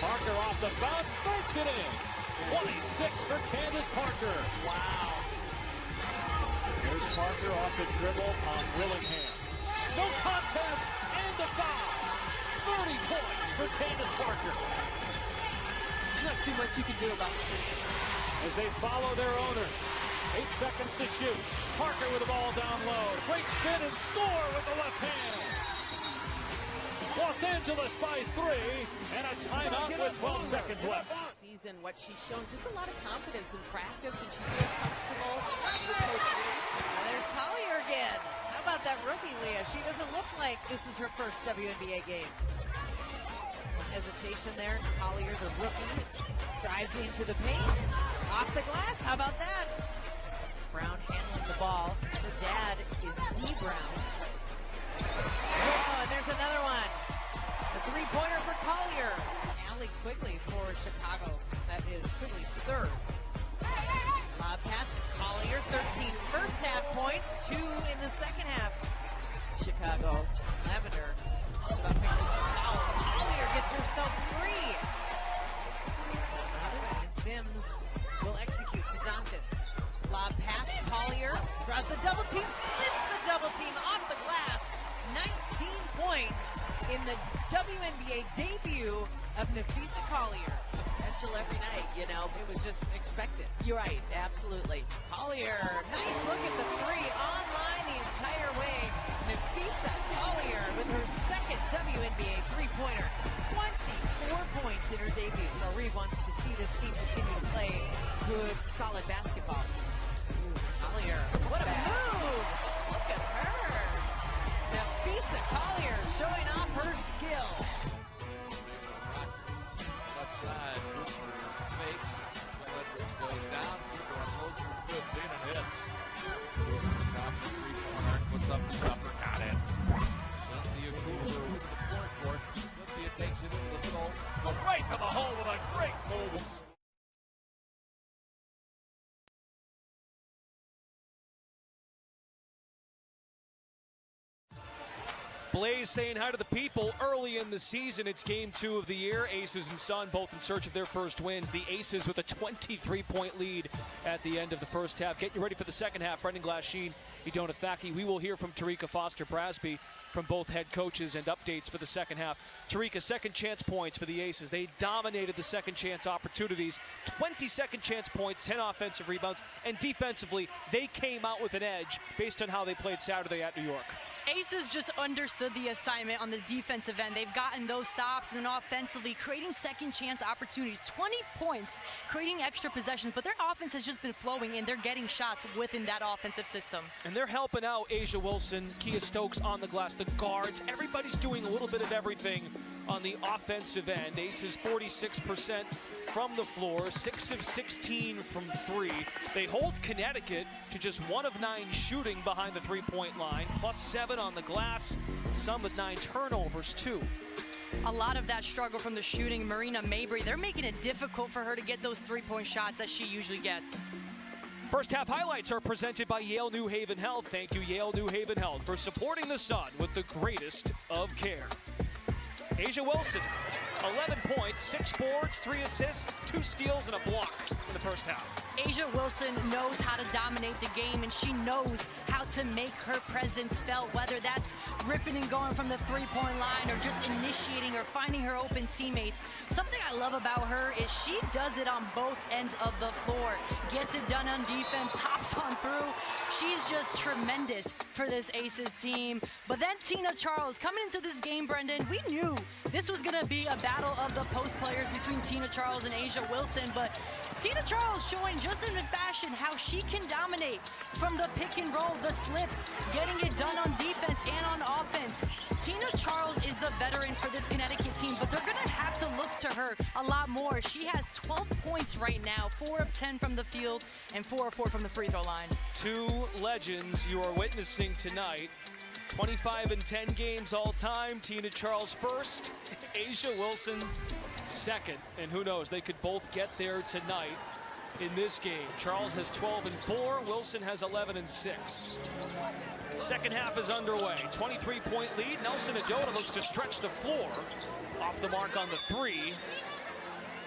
Parker off the bounce, breaks it in. 26 for Candace Parker. Wow. Here's Parker off the dribble on Willingham. No contest and the foul. 30 points for Candace Parker. There's not too much you can do about it. As they follow their owner. 8 seconds to shoot. Parker with the ball down low. Great spin and score with the left hand. Los Angeles by 3 and a timeout with 12 seconds left. Season, what she's shown, just a lot of confidence in practice, and she feels comfortable with Coach Lee. There's Collier again. How about that rookie, Leah? She doesn't look like this is her first WNBA game. Hesitation there. Collier, the rookie, drives into the paint. Off the glass. How about that? Brown handling the ball. Her dad is D. Brown. Oh, and there's another one. The three-pointer for Collier. Allie Quigley for Chicago. That is Quigley's third. Lob pass to Collier. 13 first half points, 2 in the second half. Chicago. Lavender. Collier gets herself free. And Sims will execute to Dantas. Lob pass, Collier draws the double team, splits the double team off the glass. 19 points in the WNBA debut of Nafisa Collier. Special every night, you know. It was just expected. You're right, absolutely. Collier, nice look at the three, online the entire way. Nafisa Collier with her second WNBA three-pointer. 24 points in her debut. Marie wants to see this team continue to play good, solid basketball. Collier, what a move! Look at her! Nafisa Collier showing off her skill. Left side, fakes. Edwards goes down. Cooper unloads her good pin and hits. Goes to the top of the three-pointer. Puts up the stopper. Got it. Cynthia Cooper with the point court. Cynthia takes it into the middle. Goes right to the hole with a great move. Blaze saying hi to the people early in the season. It's game 2 of the year. Aces and Sun both in search of their first wins. The Aces with a 23-point lead at the end of the first half. Get you ready for the second half. Brendan Glasheen, Idona Thaki. We will hear from Tarika Foster-Brasby from both head coaches and updates for the second half. Tarika, second chance points for the Aces. They dominated the second chance opportunities. 20 second chance points, 10 offensive rebounds, and defensively, they came out with an edge based on how they played Saturday at New York. Aces just understood the assignment on the defensive end. They've gotten those stops, and then offensively creating second chance opportunities. 20 points, creating extra possessions, but their offense has just been flowing, and they're getting shots within that offensive system. And they're helping out Asia Wilson, Kia Stokes on the glass, the guards. Everybody's doing a little bit of everything on the offensive end. Aces 46% from the floor, 6 of 16 from 3. They hold Connecticut to just 1 of 9 shooting behind the three-point line, plus 7 on the glass, some with 9 turnovers too. A lot of that struggle from the shooting, Marina Mabry, they're making it difficult for her to get those three-point shots that she usually gets. First half highlights are presented by Yale New Haven Health. Thank you, Yale New Haven Health, for supporting the Sun with the greatest of care. Asia Wilson, 11 points, 6 boards, 3 assists, 2 steals, and a block in the first half. Asia Wilson knows how to dominate the game, and she knows how to make her presence felt, whether that's ripping and going from the three-point line or just initiating or finding her open teammates. Something I love about her is she does it on both ends of the floor. Gets it done on defense, hops on through. She's just tremendous for this Aces team. But then Tina Charles, coming into this game, Brendan, we knew this was going to be a battle of the post players between Tina Charles and Asia Wilson, but Tina Charles showing just in fashion how she can dominate from the pick and roll, the slips, getting it done on defense and on offense. Tina Charles is the veteran for this Connecticut team, but they're going to have to look to her a lot more. She has 12 points right now, 4 of 10 from the field and 4 of 4 from the free throw line. 2 legends you are witnessing tonight. 25 and 10 games all time. Tina Charles first, Asia Wilson second. And who knows, they could both get there tonight in this game. Charles has 12 and 4, Wilson has 11 and 6. Second half is underway. 23-point lead. Nelson Idona looks to stretch the floor. Off the mark on the 3.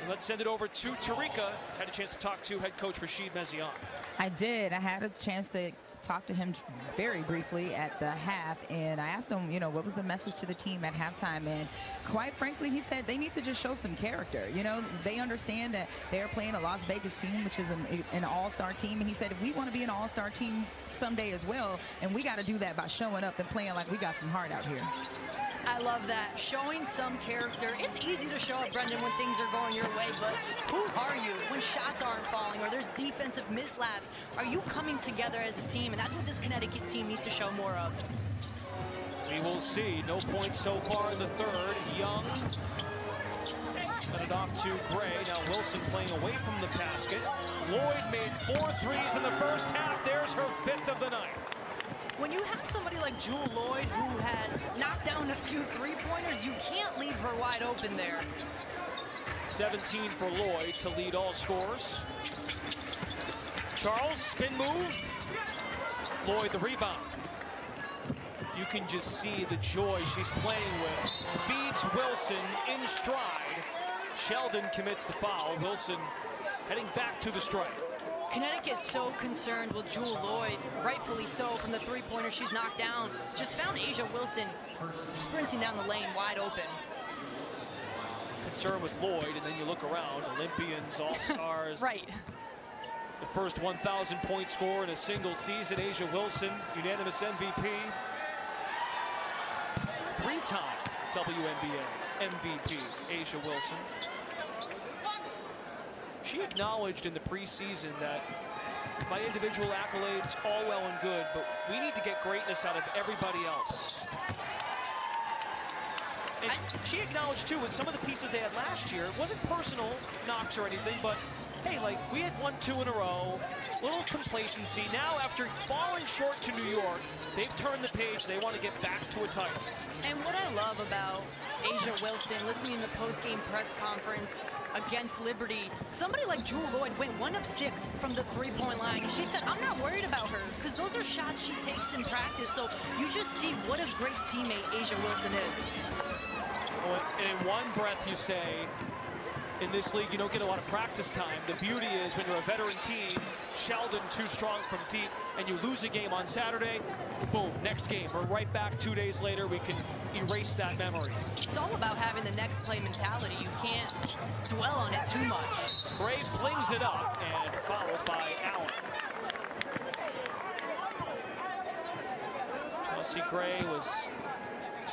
Let's send it over to Tarika. Had a chance to talk to head coach Rashid Mezion. I did. I had a chance to talk to him very briefly at the half, and I asked him, you know, what was the message to the team at halftime, and quite frankly, he said they need to just show some character. You know, they understand that they're playing a Las Vegas team, which is an all-star team, and he said if we want to be an all-star team someday as well, and we got to do that by showing up and playing like we got some heart out here. I love that. Showing some character. It's easy to show up, Brendan, when things are going your way, but who are you when shots aren't falling or there's defensive mislaps? Are you coming together as a team? And that's what this Connecticut team needs to show more of. We will see. No points so far in the third. Young got it off to Gray. Now Wilson playing away from the basket. Lloyd made 4 threes in the first half. There's her 5th of the night. When you have somebody like Jewel Lloyd who has knocked down a few three-pointers, you can't leave her wide open there. 17 for Lloyd to lead all scorers. Charles, spin move. Lloyd the rebound. You can just see the joy she's playing with. Feeds Wilson in stride. Sheldon commits the foul. Wilson heading back to the strike. Connecticut's so concerned with Jewel Lloyd, rightfully so, from the three-pointer she's knocked down. Just found Asia Wilson sprinting down the lane wide open. Concern with Lloyd, and then you look around, Olympians, all-stars. Right. The first 1,000-point scorer in a single season, Asia Wilson, unanimous MVP. 3-time WNBA MVP, Asia Wilson. She acknowledged in the preseason that my individual accolades, all well and good, but we need to get greatness out of everybody else. And she acknowledged, too, in some of the pieces they had last year, it wasn't personal knocks or anything, but, hey, like, we had won 2 in a row, little complacency. Now, after falling short to New York, they've turned the page. They want to get back to a title. And what I love about Asia Wilson, listening to the post-game press conference against Liberty, somebody like Jewel Lloyd went 1 of 6 from the three-point line. And she said, I'm not worried about her, because those are shots she takes in practice. So you just see what a great teammate Asia Wilson is. Well, and in one breath you say, in this league, you don't get a lot of practice time. The beauty is when you're a veteran team, Sheldon too strong from deep, and you lose a game on Saturday, boom, next game. We're right back 2 days later. We can erase that memory. It's all about having the next play mentality. You can't dwell on it too much. Gray flings it up and fouled by Allen. Chelsea Gray was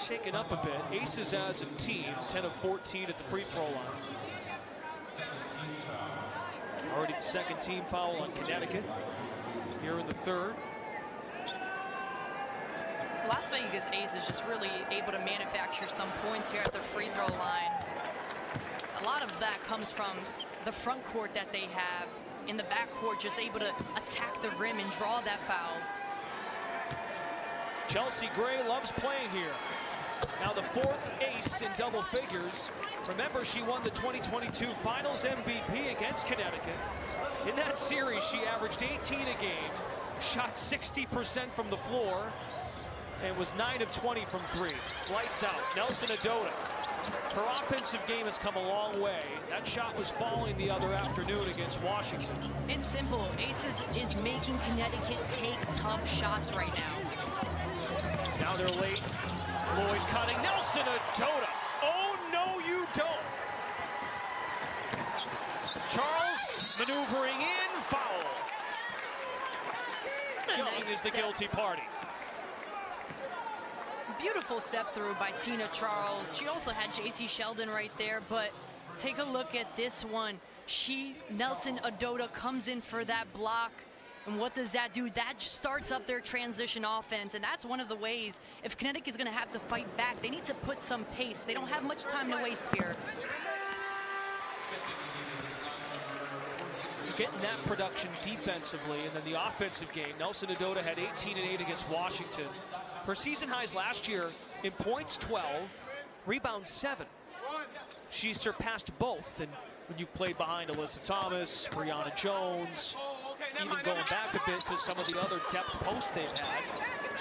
shaken up a bit. Aces as a team, 10 of 14 at the free throw line. Already the second team foul on Connecticut here in the third. Las Vegas Ace is just really able to manufacture some points here at the free throw line. A lot of that comes from the front court that they have. In the back court, just able to attack the rim and draw that foul. Chelsea Gray loves playing here. Now the 4th ace in double figures. Remember, she won the 2022 Finals MVP against Connecticut. In that series, she averaged 18 a game, shot 60% from the floor, and was 9 of 20 from 3. Lights out. Nelson Adota. Her offensive game has come a long way. That shot was falling the other afternoon against Washington. It's simple. Aces is making Connecticut take tough shots right now. Now they're late. Lloyd cutting. Nelson Adota. Oh, no, you don't. Charles maneuvering in, foul. Young is the guilty party. Beautiful step through by Tina Charles. She also had J.C. Sheldon right there, but take a look at this one. Nelson Adota comes in for that block. And what does that do? That starts up their transition offense, and that's one of the ways, if Connecticut's going to have to fight back, they need to put some pace. They don't have much time to waste here. Getting that production defensively, and then the offensive game. Nelson Adota had 18 and 8 against Washington. Her season highs last year in points 12, rebounds 7. She surpassed both, and when you've played behind Alyssa Thomas, Brianna Jones, even going back a bit to some of the other depth posts they've had,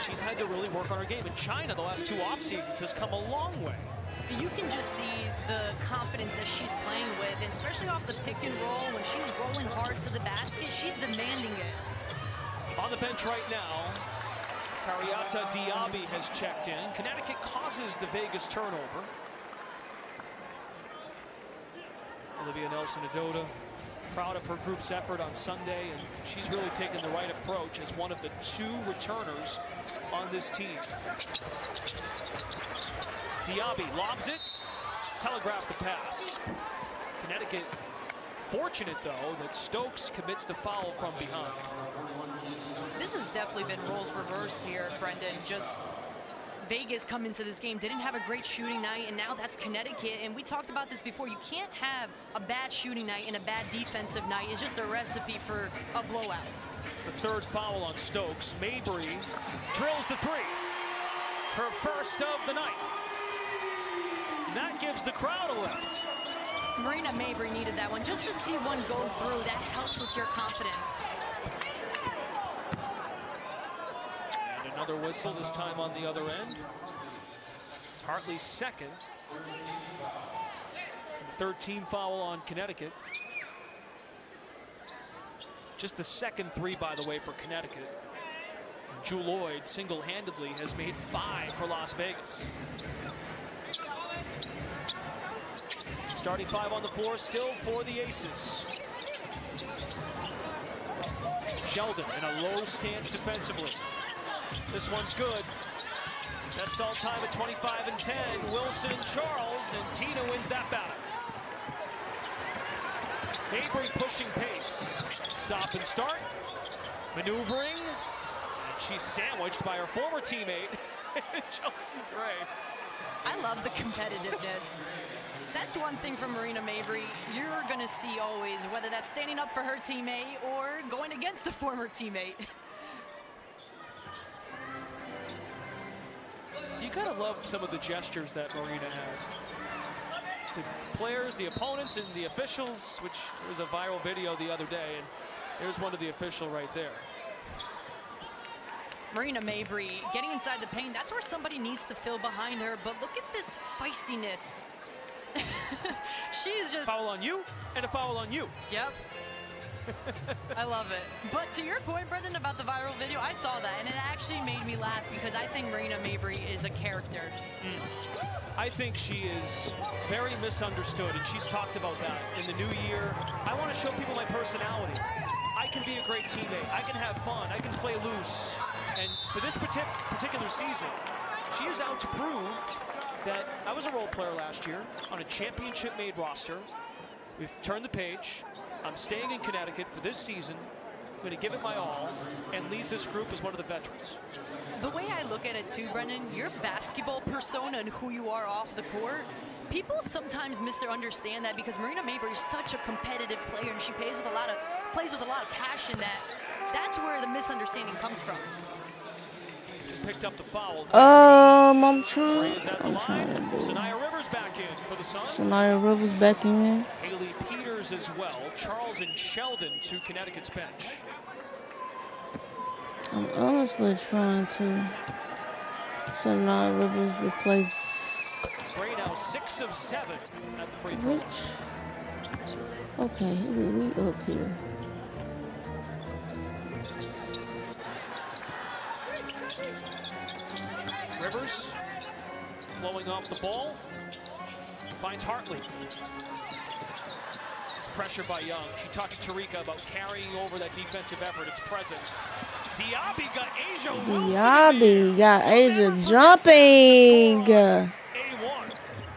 she's had to really work on her game. In China, the last 2 off seasons has come a long way. You can just see the confidence confidence that she's playing with, and especially off the pick and roll, when she's rolling hard to the basket, she's demanding it. On the bench right now, Cariata Diaby has checked in. Connecticut causes the Vegas turnover. Olivia Nelson-Adota, proud of her group's effort on Sunday, and she's really taken the right approach as one of the 2 returners on this team. Diaby lobs it, telegraphed the pass. Connecticut fortunate, though, that Stokes commits the foul from behind. This has definitely been roles reversed here, Brendan. Just Vegas come into this game, didn't have a great shooting night, and now that's Connecticut. And we talked about this before. You can't have a bad shooting night and a bad defensive night. It's just a recipe for a blowout. The 3rd foul on Stokes. Mabry drills the 3. Her first of the night. That gives the crowd a lift. Marina Mabry needed that one. Just to see one go through, that helps with your confidence. And another whistle, this time on the other end. It's Hartley's 2nd. 3rd team foul on Connecticut. Just the 2nd 3, by the way, for Connecticut. Jewel Lloyd single-handedly has made 5 for Las Vegas. Starting 5 on the floor, still for the Aces. Sheldon in a low stance defensively. This one's good. Best all time at 25 and 10. Wilson, Charles, and Tina wins that battle. Mabry pushing pace. Stop and start. Maneuvering. And she's sandwiched by her former teammate, Chelsea Gray. I love the competitiveness. That's one thing from Marina Mabry you're going to see always, whether that's standing up for her teammate or going against a former teammate. You gotta love some of the gestures that Marina has. To players, the opponents, and the officials, which was a viral video the other day, and there's one of the official right there. Marina Mabry getting inside the paint, that's where somebody needs to fill behind her, but look at this feistiness. She's just... Foul on you, and a foul on you. Yep. I love it. But to your point, Brendan, about the viral video, I saw that, and it actually made me laugh because I think Marina Mabry is a character. I think she is very misunderstood, and she's talked about that in the new year. I want to show people my personality. I can be a great teammate. I can have fun. I can play loose. And for this particular season, she is out to prove that I was a role player last year on a championship-made roster. We've turned the page. I'm staying in Connecticut for this season. I'm going to give it my all and lead this group as one of the veterans. The way I look at it too, Brendan, your basketball persona and who you are off the court, people sometimes misunderstand that because Marina Mabry is such a competitive player and she plays with a lot of passion. That's where the misunderstanding comes from. Just picked up the foul. I'm trying to do. Sanaya Rivers back in for the Suns. Sanaya Rivers back in. Haley Peters as well. Charles and Sheldon to Connecticut's bench. I'm honestly trying to. Sanaya Rivers replace. Gray now 6 of 7 at the free throw. Okay, we up here. Rivers flowing off the ball. Finds Hartley. It's pressure by Young. She talked to Tarika about carrying over that defensive effort. It's present. Diaby got Asia Wilson. Diaby got Asia jumping.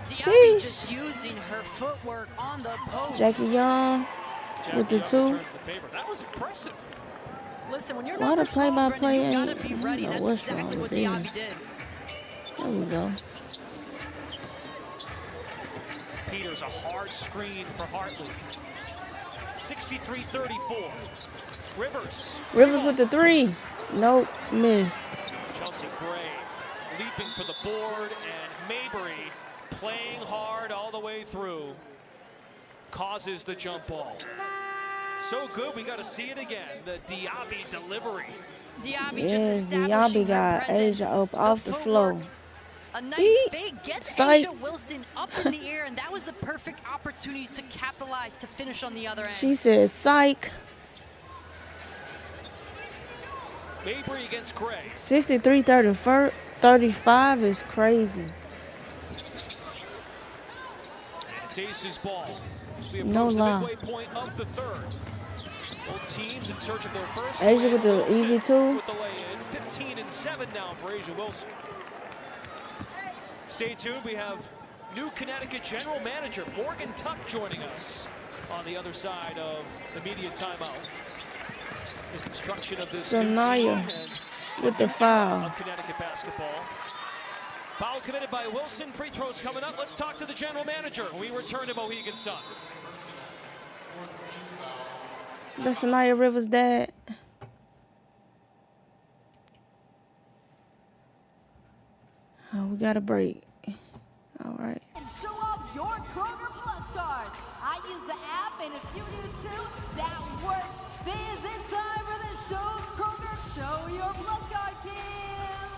Diaby just using her footwork on the post. Jackie Young with the 2. That was impressive. Listen, when you're Why the play-by-play you ain't? gotta be ready. That's What's exactly wrong what with Diaby this? did. There we go. Peters, a hard screen for Hartley. 63-34. Rivers with the 3. Nope, miss. Chelsea Gray leaping for the board, and Mabry playing hard all the way through. Causes the jump ball. So good, we got to see it again. The Diaby delivery. Diaby yes, just establishing Diaby got her presence. Asia up off the floor. A nice fake gets Psych. Asia Wilson up in the air, and that was the perfect opportunity to capitalize to finish on the other end. She said, psych. Mabry against Gray. 63-35 is crazy. And it's Ace's ball. We No approach the lie. midway point of the third. Both teams in search of their first Asia win. with the Wilson easy two. with the lay-in. 15-7 now for Asia Wilson. Stay tuned. We have new Connecticut general manager Morgan Tuck joining us on the other side of the media timeout. The construction of this new Sanaya team and with the foul. of Connecticut basketball. Foul committed by Wilson. Free throws coming up. Let's talk to the general manager when we return to Mohegan Sun. That's Sanaya Rivers' dad. Oh, we got a break. All right. And show off your Kroger Plus card. I use the app, and if you do too, that works. Fans, it's time for the Show Kroger Show Your Plus Card Cam.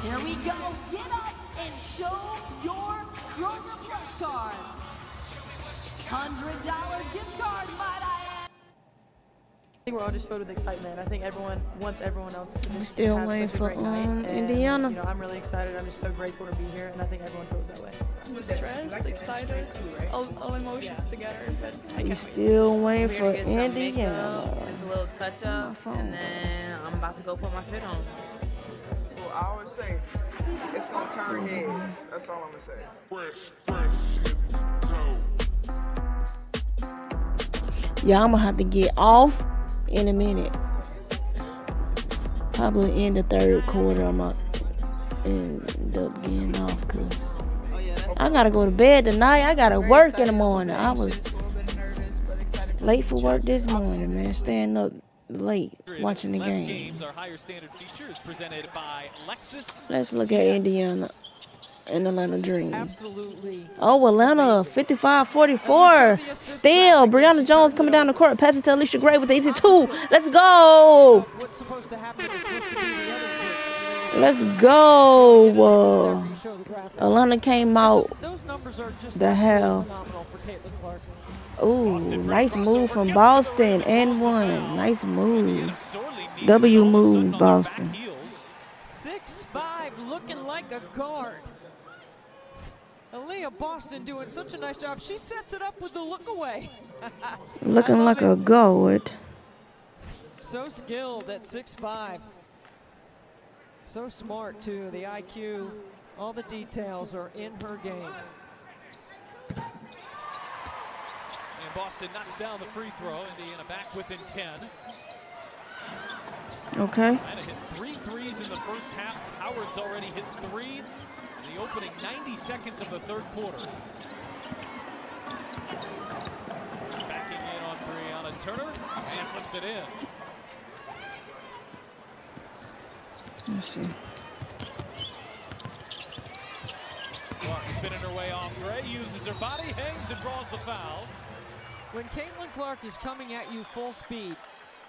Here we go. Get up and show your Kroger Plus card. $100 gift card, might I add. I think we're all just filled with excitement. I think everyone wants everyone else to just Still have waiting such a for great night. And, Indiana. You know, I'm really excited. I'm just so grateful to be here, and I think everyone feels that way. I'm stressed, excited, all emotions together, but I We can't still waiting wait. for We're gonna get some Indiana. makeup, just a little touch up, phone. and then I'm about to go put my fit on. Well, I always say, it's gonna turn heads. That's all I'm gonna say. Yeah, I'm gonna have to get off in a minute. Probably in the third quarter, I'm gonna end up getting off because I gotta go to bed tonight. I gotta work in the morning. I was late for work this morning, man. Staying up late watching the game. Games, our higher standard feature is presented by Lexus. Let's look at Indiana and Atlanta Dream. Absolutely. Oh, Atlanta, 55-44. Still, Brianna Jones coming down the court. Pass it to Alicia Gray with the 82. Let's go. What's supposed to happen is supposed to be the other kids. Let's go. Atlanta came out Those numbers are just the hell. phenomenal for Caitlin Clark. Ooh, nice move from Boston and one. Nice move. W move, Boston. 6'5", looking like a guard. Aaliyah Boston doing such a nice job. She sets it up with the look away. Looking like a guard. So skilled at 6'5". So smart too. The IQ, all the details are in her game. And Boston knocks down the free throw. Indiana back within 10. Okay. Atlanta hit 3 threes in the first half. Howard's already hit 3 in the opening 90 seconds of the third quarter. Backing in on Brianna Turner and flips it in. Let's see. Clark spinning her way off Gray, uses her body, hangs and draws the foul. When Caitlin Clark is coming at you full speed,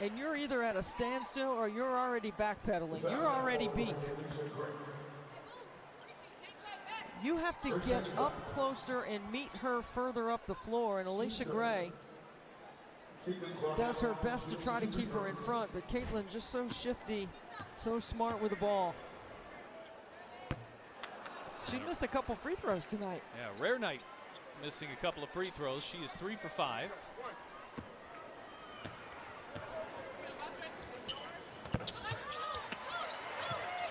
and you're either at a standstill or you're already backpedaling, you're already beat. You have to get up closer and meet her further up the floor, and Alicia Gray does her best to try to keep her in front, but Caitlin just so shifty, so smart with the ball. She missed a couple free throws tonight. Yeah, rare night, missing a couple of free throws. She is 3 for 5.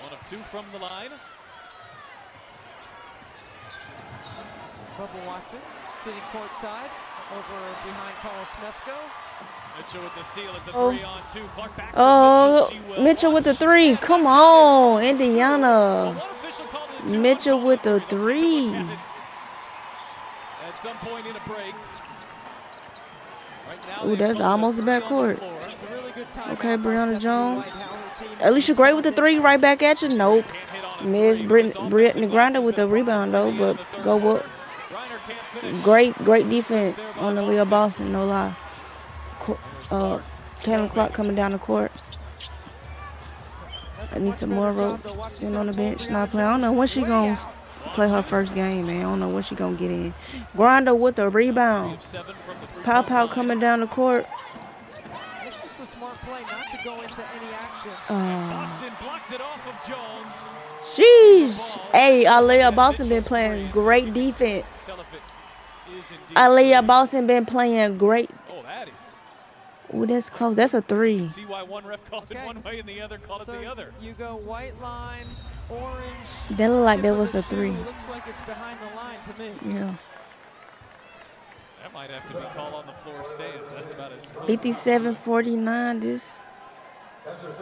One of 2 from the line. Bubba Watson sitting courtside over behind Carlos Mesco. Mitchell with the steal. It's a Oh. 3-on-2. Clark back. Oh, Mitchell with the 3. Come on, Indiana. Mitchell with the 3. At some point in a break. Right now, Ooh, that's almost a backcourt. Okay, Brianna Jones. Alicia Gray with the 3 right back at you. Nope. Miss Brittany Grinder with the rebound, though, but go up. Great defense on the Aaliyah Boston, no lie. Kaylin Clark coming down the court. I need some more rope sitting on the bench. Not playing. I don't know when she gonna play her first game, man. I don't know when she gonna get in. Grinder with the rebound. Pow coming down the court. It's just a smart play not to go into any action. Boston blocked it off of Jones. Sheesh. Hey, Aaliyah Boston been playing great defense. Aaliyah Boston been playing great. Oh, that is. Ooh, that's close. That's a 3. See why one ref called it one way and the other called it the other. You go white line, orange. That looked like that was a 3. Looks like it's behind the line to me. Yeah. That might have to be called on the floor stand. That's about as close. 57-49. This. So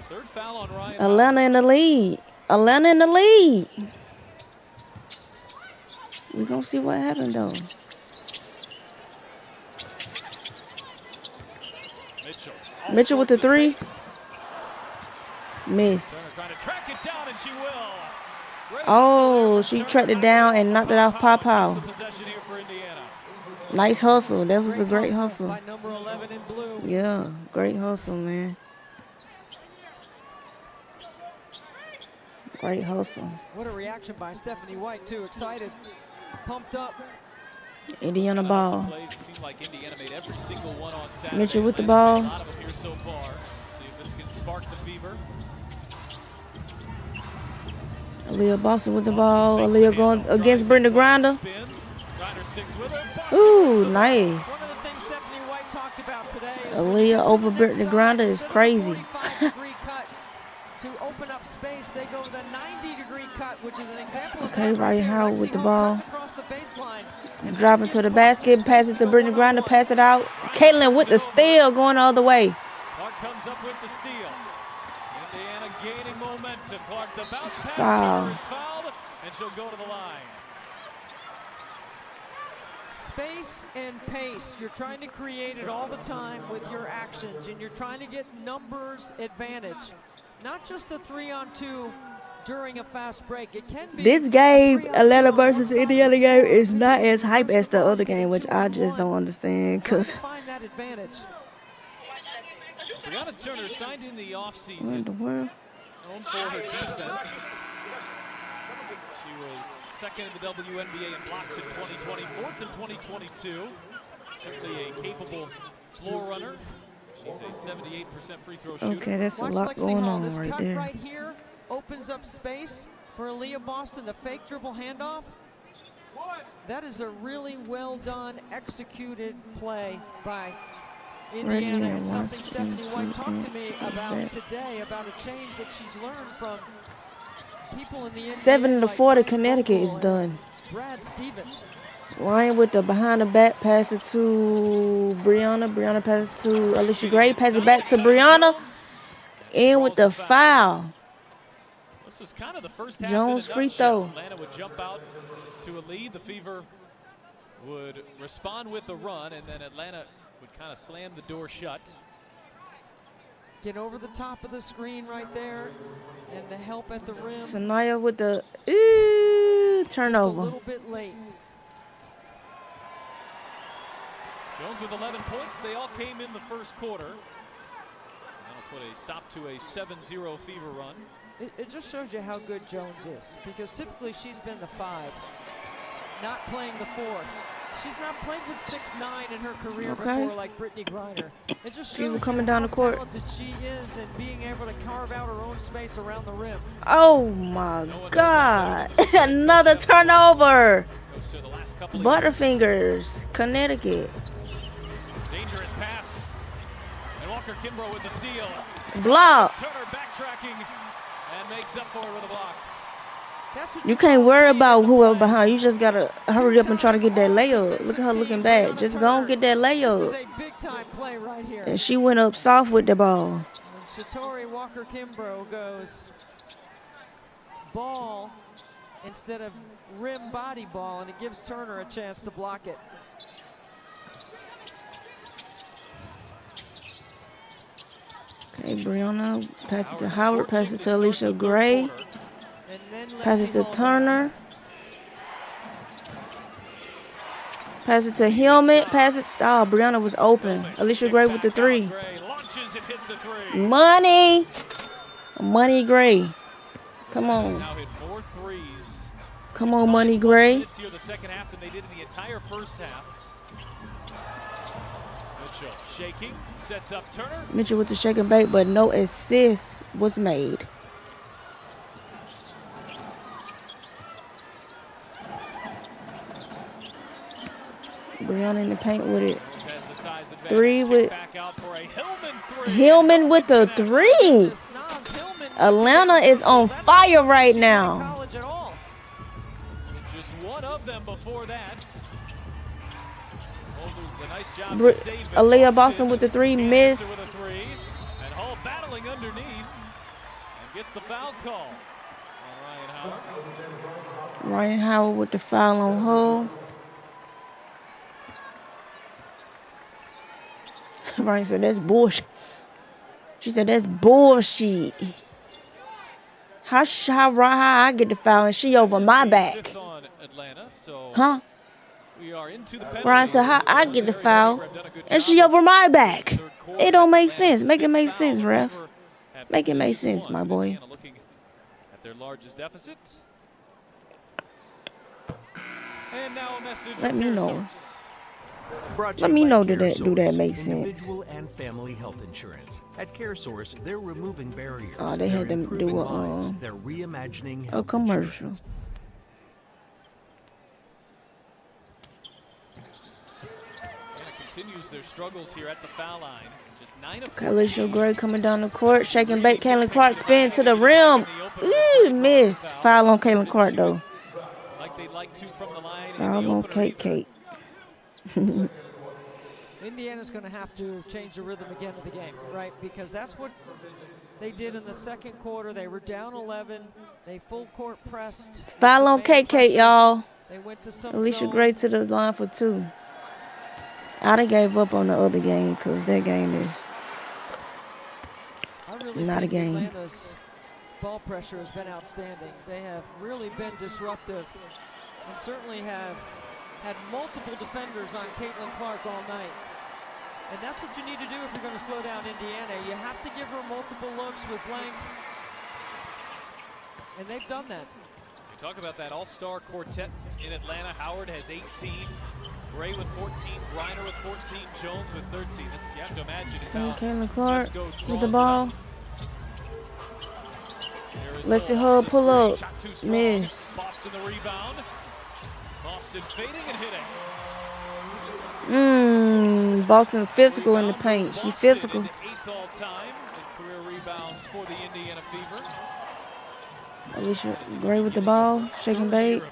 third foul on Ryan. Atlanta in the lead. Atlanta in the lead. We're going to see what happened, though. Mitchell with the 3. Miss. Trying to track it down, and she will. Oh, she tracked it down and knocked it off Pow. Nice hustle. That was a great hustle. By number 11 in blue. Yeah, great hustle, man. Great hustle. What a reaction by Stephanie White, too. Excited, pumped up. Indiana ball. Like Indiana made every single one on Saturday. Mitchell with the ball. A lot of them here so far. See if this can spark the fever. Aaliyah Boston with the ball. Aaliyah going against Brenda Grinder. Ooh, nice. One of the things Stephanie White talked about today is Aaliyah over Brittany Grinder is crazy. 45-degree cut to open up space. They go with a 90-degree cut, which is an example of Okay, that. Ryan Howard with the ball. Across the baseline. Driving to the basket, pass it to Brittany Grinder, pass it out. Caitlin with the steal going all the way. Clark comes up with the steal. Indiana gaining momentum. Clark, the bounce pass Foul. is fouled, and she'll go to the line. Space and pace. You're trying to create it all the time with your actions, and you're trying to get numbers advantage. Not just the 3-on-2 during a fast break. It can be. This game, Atlanta versus Indiana game, is not as hype as the other game, which I just don't understand. Cause find that advantage. Brianna Turner signed in the offseason. what in the world? Known for her defense. She was second in the WNBA in blocks in 2020, fourth in 2022. Certainly a capable floor runner. She's a 78% free throw shooter. Okay, that's a lot going on this right cut there. right here opens up space for Aaliyah Boston. The fake dribble handoff. That is a really well done, executed play by Indiana. And something Stephanie White talked to me about today, about a change that she's learned from people in the NBA. 7-4 to Connecticut is done. Brad Stevens. Ryan with the behind the back, pass it to Brianna. Brianna passes to Alicia Gray, pass it back to Brianna. In with the foul. This was kind of the first half Jones free throw. Atlanta would jump out to a lead. The Fever would respond with a run, and then Atlanta would kind of slam the door shut. Get over the top of the screen right there, and the help at the rim. Sanaya with the turnover. Just a little bit late. Jones with 11 points. They all came in the first quarter. That'll put a stop to a 7-0 Fever run. It just shows you how good Jones is, because typically she's been the 5, not playing the 4. She's not played with 6'9" in her career before, like Brittany Griner. It just shows coming down the court. how talented she is and being able to carve out her own space around the rim. Oh my God! Another turnover. Butterfingers, Connecticut. Dangerous pass. And Walker Kimbrough with the steal. Block. Turner backtracking and makes up for it with a block. You can't worry about whoever behind. You just gotta hurry up and try to get that layup. Look at her looking bad. Just go and get that layup. This is a big time play right here. And she went up soft with the ball. And Shatori Walker Kimbrough goes ball instead of rim body ball, and it gives Turner a chance to block it. Okay, Brianna, pass it to Howard, pass it to Alicia Gray, pass it to Turner. Pass it to Hillman. Pass it. Oh, Brianna was open. Alicia Gray with the 3. Money. Money Gray. Come on. Come on, Money Gray. Here the second half than they did in the entire first half. Mitchell shaking, sets up Turner. Mitchell with the shake and bake, but no assist was made. Brianna in the paint with it. 3 with Hillman with the 3. Atlanta is on fire right now. Just one of them before that. Aaliyah Boston with the 3, miss. And Hull battling underneath and gets the foul call on Ryan Howard. Ryan Howard with the foul on Hull. Ryan said, that's bullshit. She said, that's bullshit. How I get the foul and she over my back? Huh? Ryan said, how I get the foul and she over my back? It don't make sense. Make it make sense, ref. Make it make sense, my boy. Looking at their largest deficit. And now a message. Let me know. Let me know do that make sense. Individual and family health insurance. At CareSource, they're removing barriers. Oh, they had them do they're reimagining a commercial. Continues their struggles here at the foul line. Just 9 of 14. Alicia Gray coming down the court, shaking bait. Caitlin Clark spin to the rim. Ooh, miss. Foul on Caitlin Clark though. Like they'd like to from the line. Foul on Kate. Indiana's going to have to change the rhythm again of the game, right? Because that's what they did in the second quarter. They were down 11. They full court pressed. Foul on Kate, y'all. They went to some Alicia Gray to the line for 2. I done gave up on the other game because their game is not a game. Atlanta's ball pressure has been outstanding. They have really been disruptive and certainly have had multiple defenders on Caitlin Clark all night. And that's what you need to do if you're going to slow down Indiana. You have to give her multiple looks with length. And they've done that. You talk about that all-star quartet in Atlanta. Howard has 18, Gray with 14, Griner with 14, Jones with 13. This, you have to imagine, is how Caitlin Clark Jesco with the draws ball. Let's see her pull up. Miss. Boston the rebound. Boston fading and hitting. Boston physical in the paint. She physical. 8th all-time in career rebounds for the Indiana Fever. Alicia Gray with the ball, shaking bait.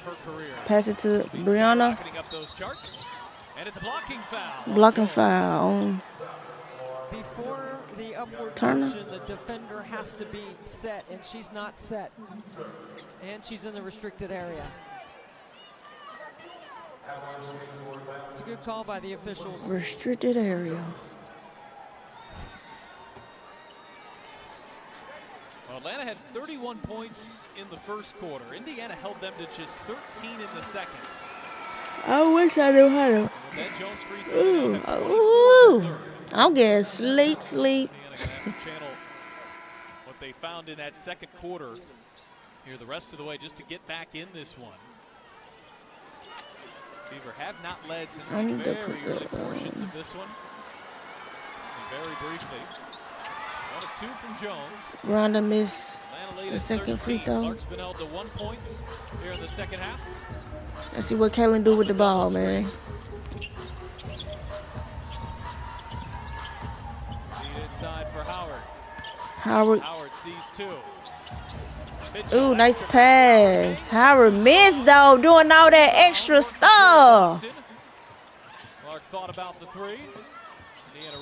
Pass it to Brianna. And it's a blocking foul. Blocking foul on Before the upward Turner. motion, the defender has to be set, and she's not set. And she's in the restricted area. It's a good call by the officials. Restricted area. Well, Atlanta had 31 points in the first quarter. Indiana held them to just 13 in the second. I wish I knew how to. Ben Jones free throw. Ooh. I'm getting sleep. Channel what they found in that second quarter here the rest of the way just to get back in this one. Fever have not led since I need the to very put the, early portions of this one. And very briefly. 1 of 2 from Jones. Rhonda missed the second free throw. Clark's been held to 1 point here in the second half. Let's see what Caitlin do with the ball, man. Lead inside for Howard. Howard sees 2. Ooh, nice pass. Howard missed though, doing all that extra stuff. Clark thought about the 3.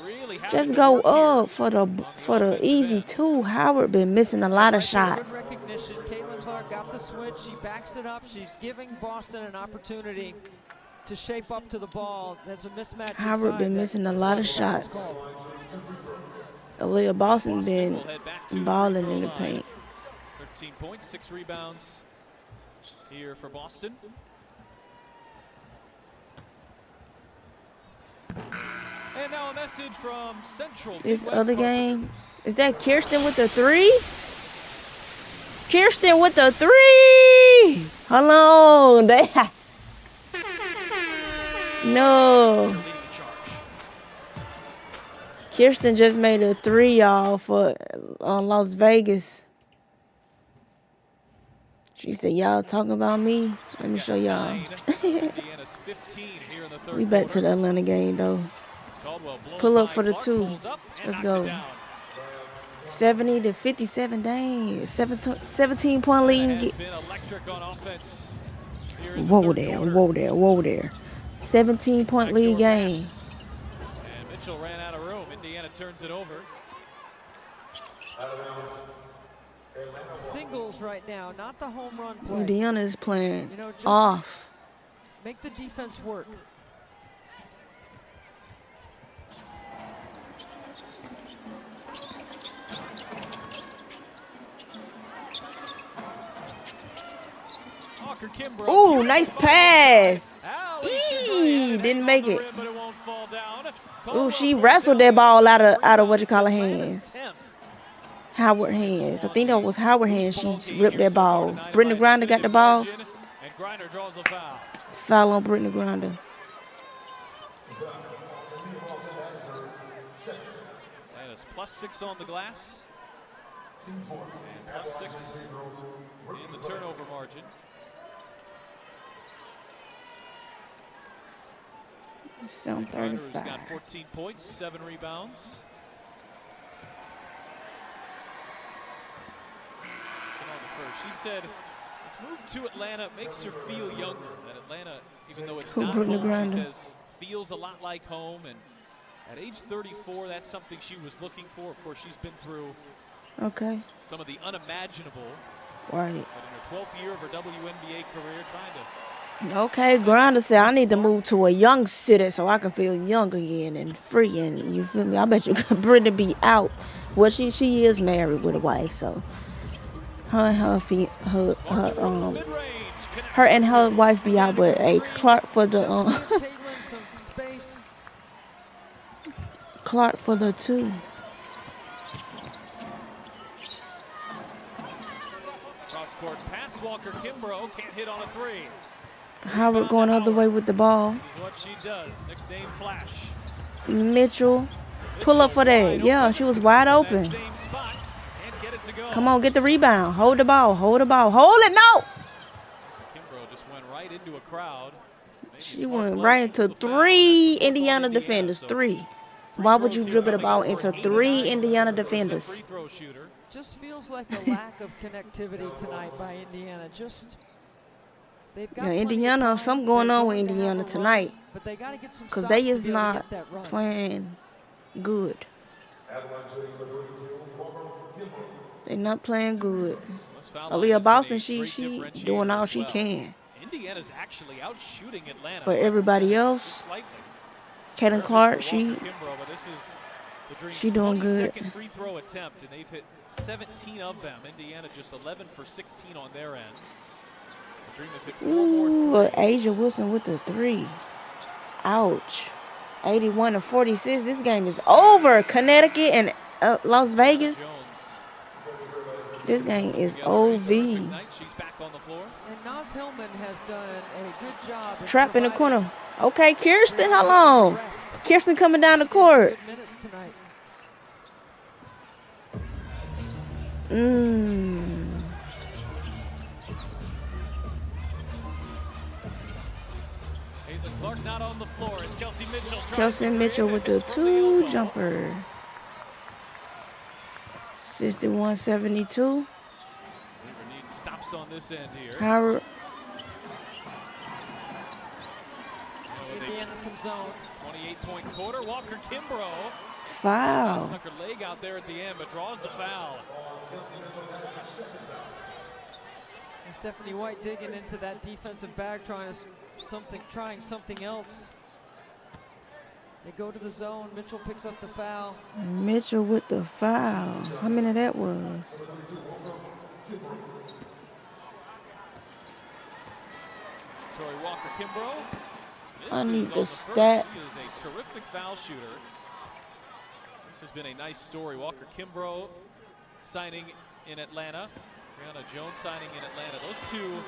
Really Just go up for the easy 2. Howard been missing a lot of shots. Recognition. Caitlin Clark got the switch. She backs it up. She's giving Boston an opportunity to shape up to the ball. There's a mismatch. Howard been missing a lot of shots. Aaliyah Boston been balling in the paint. 13 points, 6 rebounds here for Boston. And now a message from Central. This Midwest other Carpenters. game. Is that Kirsten with the 3? Kirsten with the 3. Hold on. No. Kirsten just made a 3, y'all, for Las Vegas. She said, y'all talking about me? Let me show y'all. We back to the Atlanta game, though. Pull up for the 2. Let's go. 70 to 57. Dang. 17-point lead. Whoa there, whoa there, whoa there. 17-point lead game. And Mitchell ran out of room. Indiana turns it over. Singles right now, not the home run play. Indiana is playing just off. Make the defense work. Ooh, nice pass. Eee, didn't make it. Ooh, she wrestled that ball out of what you call her hands. Howard hands. I think that was Howard hands. She ripped that ball. Brittany Grinder got the ball. Foul on Brittany Grinder. That is +6 on the glass. And +6 in the turnover margin. Sound 35. Got 14 points, 7 rebounds. She said, this move to Atlanta makes her feel younger. That Atlanta, even though it's not home, she says, feels a lot like home. And at age 34, that's something she was looking for. Of course, she's been through some of the unimaginable. Right. But in her 12th year of her WNBA career, trying to... Okay, Grinder said, I need to move to a young city so I can feel young again and free. And you feel me? I bet you Brittany be out. Well, she is married with a wife, so... Her and her wife be out, but a Clark for the Clark for the 2. Cross court pass, Walker Kimbrough can't hit on a 3. Howard going the other way with the ball. This is what she does. Nickname Flash. Mitchell, pull up for that. Yeah, she was wide open. Come on, get the rebound. Hold the ball. Hold the ball. Hold it. No. Kimbrough just went right into a crowd. She went right into 3 Indiana defenders. 3. Why would you dribble the ball into 3 Indiana defenders? Just feels like a lack of connectivity tonight by Indiana. Yeah, Indiana, something going on with Indiana tonight. Because they is not playing good. They're not playing good. Aaliyah Boston, she doing all she can. Indiana's actually out shooting Atlanta. But everybody else, Caitlin Clark, she doing good. Free throw attempt, and they've hit 17 of them. Indiana just 11 for 16 on their end. Ooh, Asia Wilson with the 3. Ouch. 81 to 46. This game is over. Connecticut and Las Vegas. This game is OV. And Naz Hillman has done a good job. Trap in the corner. Okay, Kirsten, how long? Kirsten coming down the court. Clark not on the floor. It's Kelsey Mitchell. Kelsey Mitchell with the 2 jumper. 61-72. Stops on this end here. Howard. Indiana some zone. 28-point quarter. Walker Kimbrough. Foul. Snuck her leg out there at the end, but draws the foul. Stephanie White digging into that defensive bag, trying something else. They go to the zone. Mitchell picks up the foul. Mitchell with the foul. How many that was? Tori Walker Kimbrough. I need the He is a stats. terrific foul shooter. This has been a nice story. Walker Kimbrough signing in Atlanta. Brianna Jones signing in Atlanta. Those two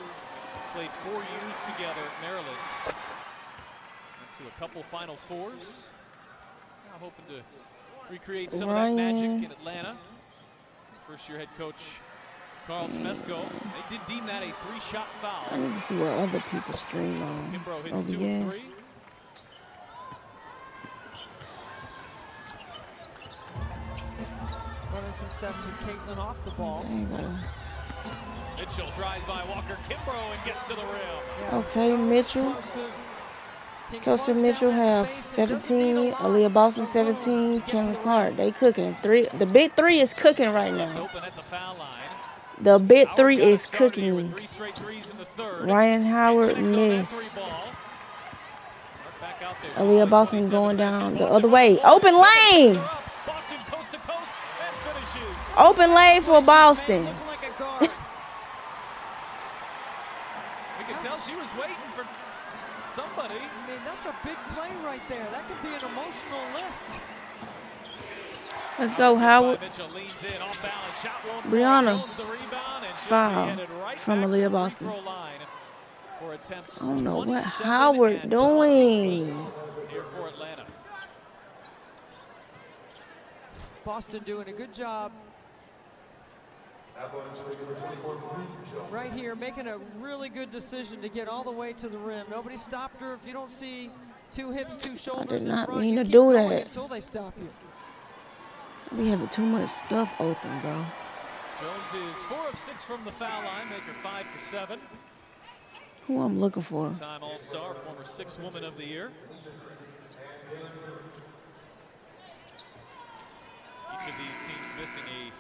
played 4 years together at Maryland. Went to a couple Final Fours. Now hoping to recreate some of that magic in Atlanta. First-year head coach Carl Smesko. They did deem that a 3-shot foul. I need to see what other people stream on. Kimbrough hits Oh, 2 of yes. 3. Running some sets with Caitlin off the ball. Mitchell drives by Walker Kimbrough and gets to the rim. Okay, Mitchell. Kelsey Mitchell have 17, Aaliyah Boston 17, Kendall Clark. They cooking. The big three is cooking right now. The big three is cooking. Ryan Howard missed. Aaliyah Boston going down the other way. Open lane. Open lane for Boston. We can tell she was waiting for somebody. I mean, that's a big play right there. That could be an emotional lift. Let's go, Howard. Brianna. Foul from Aaliyah Boston. I don't know what Howard doing. Here for Atlanta. Boston doing a good job right here, making a really good decision to get all the way to the rim. Nobody stopped her. If you don't see 2 hips, 2 shoulders, I did not in front, mean you to keep do going that. until they stop you. We having too much stuff open, bro. Jones is 4 of 6 from the foul line, make her 5 for 7. Who I'm looking for? Time All-Star, former 6th Woman of the Year. Each of these teams missing a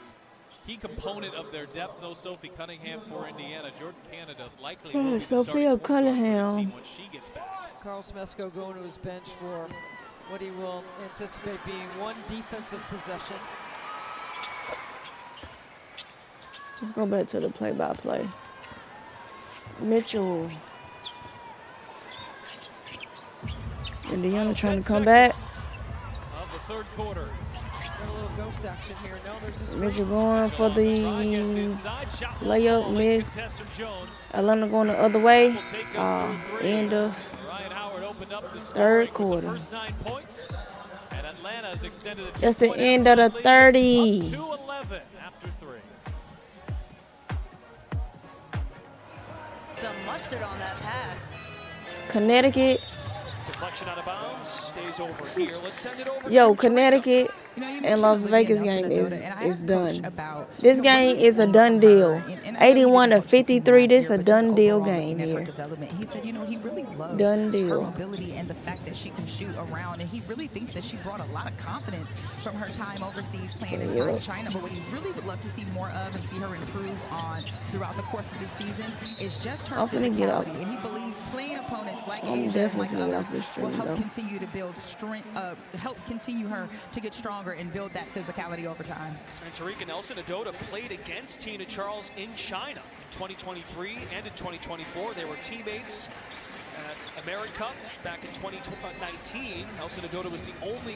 key component of their depth. No Sophie Cunningham for Indiana. Jordan Canada likely will be the Sophia Cunningham. when she gets back. Carl Smesko going to his bench for what he will anticipate being 1 defensive possession. Let's go back to the play-by-play. Mitchell. Indiana trying to come back. Of the 3rd quarter. Got a little ghost action here. No, there's a Mitchell going for the layup, miss. Atlanta going the other way. End of 3rd quarter. That's the end of the 30. Some mustard on that pass. Connecticut. Deflection out of bounds. Stays over here. Let's send it over. Yo, Connecticut and Las Vegas game is done. This game is a done deal. 81-53. This is a done deal game here. He said, you know, he really loves Done deal. her ability and the fact that she can shoot around, and he really thinks that she brought a lot of confidence from her time overseas playing in China. But what he really would love to see more of and see her improve on throughout the course of this season is just her physicality. And he believes playing opponents like Asia and like others will help continue to build strength, help continue her to get stronger and build that physicality over time. And Tarika Nelson-Adota played against Tina Charles in China in 2023 and in 2024. They were teammates at America Cup back in 2019. Nelson-Adota was the only